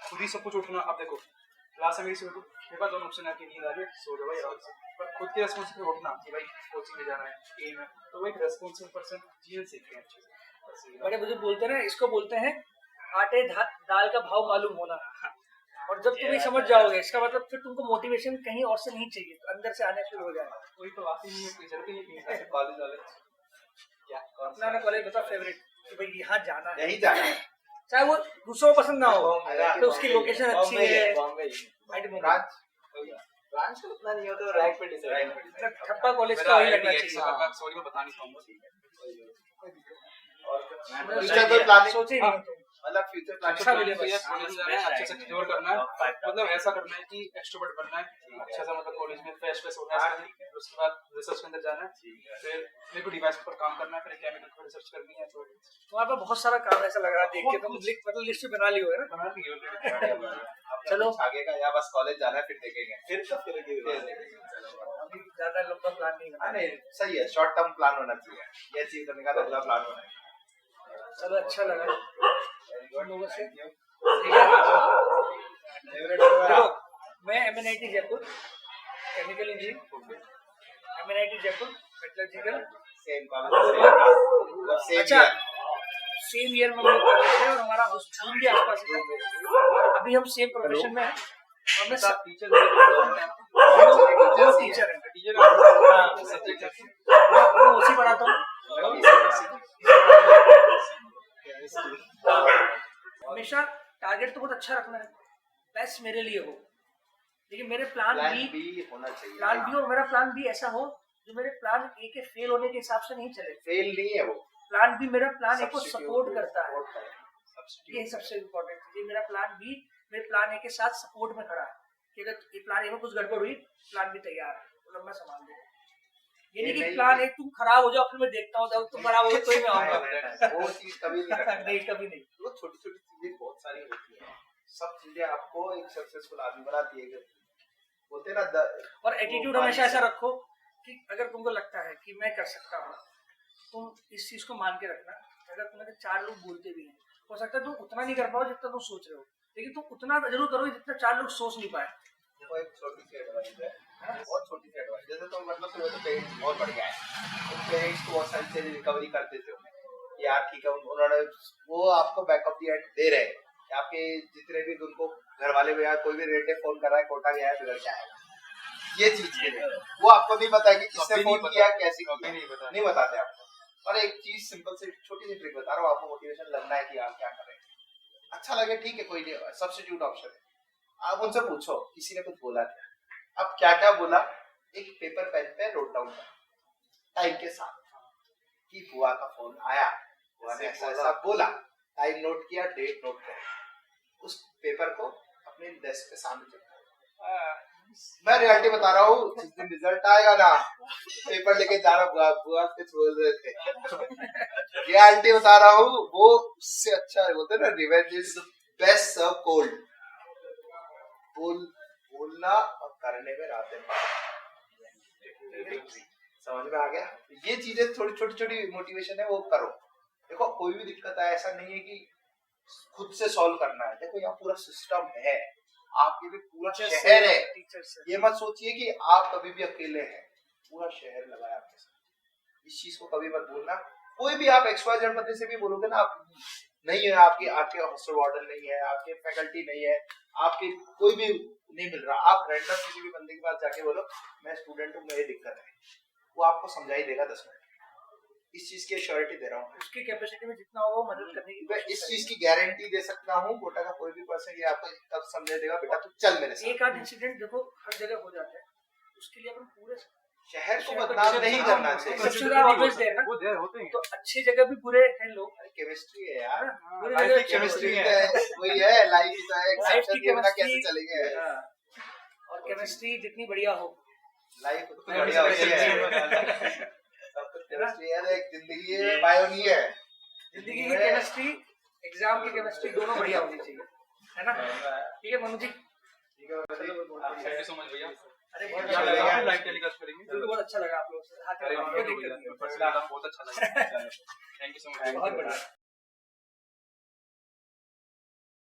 खुद ही सब कुछ उठना। अब देखो क्लास में मेरी से उठो, मेरे पास 2 ऑप्शन है कि नींद आ रही है, सो जाओ भाई आराम से, पर खुद के रेस्पॉन्सिबिलिटी उठना कि भाई कोचिंग में जाना है, एम है, तो वो एक रेस्पॉन्सिबल पर्सन जीवन सीखते हैं अच्छे से।
बड़े बुजुर्ग बोलते हैं ना, इसको बोलते हैं आटे दाल का भाव मालूम होना। और जब तुम ये समझ जाओगे इसका मतलब फिर तुमको मोटिवेशन कहीं और से नहीं चाहिए, तो अंदर से आने शुरू हो जाएगा।
कोई तो आती नहीं है, कोई जरूरत ही नहीं है कॉलेज वाले क्या कौन सा
अपना कॉलेज बता फेवरेट कि भाई यहाँ जाना है,
यही जाना है।
चाहे वो दूसरों को पसंद ना हो,
बॉम्बे,
तो उसकी लोकेशन अच्छी है।
बॉम्बे
ब्रांच
ब्रांच तो उतना नहीं हो तो रैंक पे डिसाइड
मतलब ठप्पा कॉलेज का वही लगना चाहिए।
सॉरी मैं बता नहीं पाऊंगा।
फ्यूचर कोई प्लानिंग
सोचे ही नहीं तुम।
मतलब फ्यूचर
अच्छा
प्लानिंग
मिले बस।
अच्छे से क्योर करना है, मतलब ऐसा करना है कि एक्सट्रोवर्ट बनना है, अच्छा सा मतलब कॉलेज में फ्रेश होना है, उसके बाद रिसर्च के अंदर जाना है, फिर मेरे को डिवाइस पर काम करना है, फिर केमिकल पर रिसर्च करनी है। तो
तुम्हारे पास बहुत सारा काम ऐसा लग रहा है देख के, तुम मतलब लिस्ट बना ली हो है ना।
बना ली
चलो आगे का या बस कॉलेज जाना है फिर देखेंगे।
फिर देखेंगे।
अभी ज्यादा लंबा प्लान नहीं
हाँ,
बना।
नहीं सही है, शॉर्ट टर्म प्लान होना चाहिए, ये चीज करने का अगला प्लान होना है।
चलो अच्छा लगा तुम लोगों से।
फेवरेट
देखो मैं MNIT Jaipur chemical engineering, MNIT Jaipur metallurgical.
Same college same
अच्छा सेम ईयर में हम लोग कर रहे थे और हमारा स्कूल भी आसपास है, और अभी हम सेम प्रोफेशन में हैं। और मैं सब टीचर हैं, मैं उसी पढ़ाता हूँ। हमेशा टारगेट तो बहुत अच्छा रखना है, बेस्ट मेरे लिए हो, लेकिन मेरे प्लान
प्लान
बी
बी होना चाहिए।
प्लान बी और मेरा प्लान बी ऐसा हो जो मेरे प्लान ए के फेल होने के हिसाब से नहीं चले।
फेल नहीं है वो,
प्लान बी मेरा प्लान ए को
Substitute
सपोर्ट करता है,
Substitute।
ये सबसे इम्पोर्टेंट चीज। मेरा प्लान बी मेरे प्लान ए के साथ सपोर्ट में खड़ा है कि अगर ये प्लान ए में कुछ गड़बड़ हुई, प्लान बी तैयार है, मतलब मैं संभाल लूंगा। ये नहीं कि प्लान ए तुम खराब हो जाओ फिर मैं देखता हूँ, जब तुम खराब हो तो ही मैं आऊंगा।
वो चीज कभी नहीं रखना।
नहीं कभी नहीं।
वो छोटी छोटी चीजें बहुत सारी होती है, सब चीजें आपको एक सक्सेसफुल आदमी बनाती है। बोलते ना
और एटीट्यूड हमेशा ऐसा रखो कि अगर तुमको लगता है कि मैं कर सकता हूँ, तुम इस चीज को मान के रखना। अगर तुम्हें 4 लोग बोलते भी हैं, हो सकता है तुम उतना नहीं कर पाओ जितना तुम सोच रहे हो, लेकिन तुम उतना जरूर करो जितना 4 लोग सोच नहीं पाए।
वो एक छोटी सी एडवाइस है, बहुत छोटी सी एडवाइस। जैसे तो मतलब तो पेरेंट्स बहुत बढ़ गया है, उन पेरेंट्स को बहुत सारी चीजें रिकवरी कर देते हो यार, ठीक है उन्होंने वो आपको बैकअप दी एंड दे रहे हैं कि आपके जितने भी उनको घर वाले भी यार कोई भी रिलेटिव फोन कर रहा है, कोटा गया है, बिगड़ के आएगा, ये चीज के लिए वो आपको नहीं पता है कि किसने फोन किया, कैसे किया, नहीं बताते आपको। और एक चीज सिंपल से छोटी सी ट्रिक बता रहा हूँ, आपको मोटिवेशन लगना है कि आप क्या कर रहे हैं, अच्छा लगे ठीक है, कोई नहीं, सब्स्टिट्यूट ऑप्शन है। आप उनसे पूछो किसी ने कुछ बोला क्या, अब क्या क्या बोला, एक पेपर पेन पे नोट डाउन कर टाइम के साथ कि बुआ का फोन आया, बुआ ने ऐसा ऐसा बोला, टाइम नोट किया, डेट नोट किया, उस पेपर को अपने डेस्क के सामने चिपका। मैं रियलिटी बता रहा हूँ, जिस दिन रिजल्ट आएगा ना, पेपर लेके जाना, बुआ कुछ बोल रहे थे, रियलिटी बता रहा हूँ, वो उससे अच्छा है, बोलते ना revenge is best serve cold. बोलना और करने में रातें समझ में आ गया। ये चीजें थोड़ी छोटी छोटी मोटिवेशन है, वो करो। देखो कोई भी दिक्कत है ऐसा नहीं है कि खुद से सॉल्व करना है, देखो यहाँ पूरा सिस्टम है, आपके भी पूरा शहर है, ये मत सोचिए कि आप कभी भी अकेले हैं, पूरा शहर लगा है आपके साथ। इस चीज को कभी मत बोलना। कोई भी आप XYZ बंदे से भी बोलोगे ना, आप नहीं है, आपके हॉस्टल वार्डन नहीं है, आपके फैकल्टी नहीं है, आपके कोई भी नहीं मिल रहा, आप रैंडम किसी भी बंदे के पास जाके बोलो मैं स्टूडेंट हूँ, मेरी दिक्कत है, वो आपको समझा ही देगा 10 मिनट। इस चीज की एश्योरिटी दे रहा हूँ,
उसकी कैपेसिटी में जितना होगा मदद करने की।
मैं इस चीज की गारंटी दे सकता हूँ, कोटा का कोई भी पर्सन ये आपको तब समझा देगा, बेटा तू चल मेरे साथ।
एक आध इंसिडेंट देखो हर जगह हो जाता है, उसके लिए अपन पूरे
शहर को बदनाम नहीं करना चाहिए।
सबसे ज्यादा ऑब्वियस है ना,
वो देर होते हैं
तो अच्छी जगह भी बुरे हैं लोग,
केमिस्ट्री है यार,
बुरी
लाइफ
जगह
की chemistry
है, वही है लाइफ ही तो है,
लाइफ की
एक्सेप्शन के बिना कैसे
chemistry,
चलेंगे।
हाँ। और केमिस्ट्री जितनी बढ़िया हो,
लाइफ तो बढ़िया होती है, सब कुछ केमिस्ट्री है, एक जिंदगी है, बायो नहीं है।
जिंदगी की केमिस्ट्री, एग्जाम की केमिस्ट्री दोनों बढ़िया होनी चाहिए, है ना। ठीक है मनु जी,
थैंक यू सो मच भैया।
अरे बहुत
अच्छा
अच्छा
लगा।
लगा,
लाइव टेलीकास्ट करेंगे,
मुझे बहुत अच्छा लगा आप लोगों से, हाँ,
अरे
कोई दिक्कत नहीं है।
पर्सनली बहुत अच्छा लगा, थैंक यू सो मच।
बहुत बढ़िया।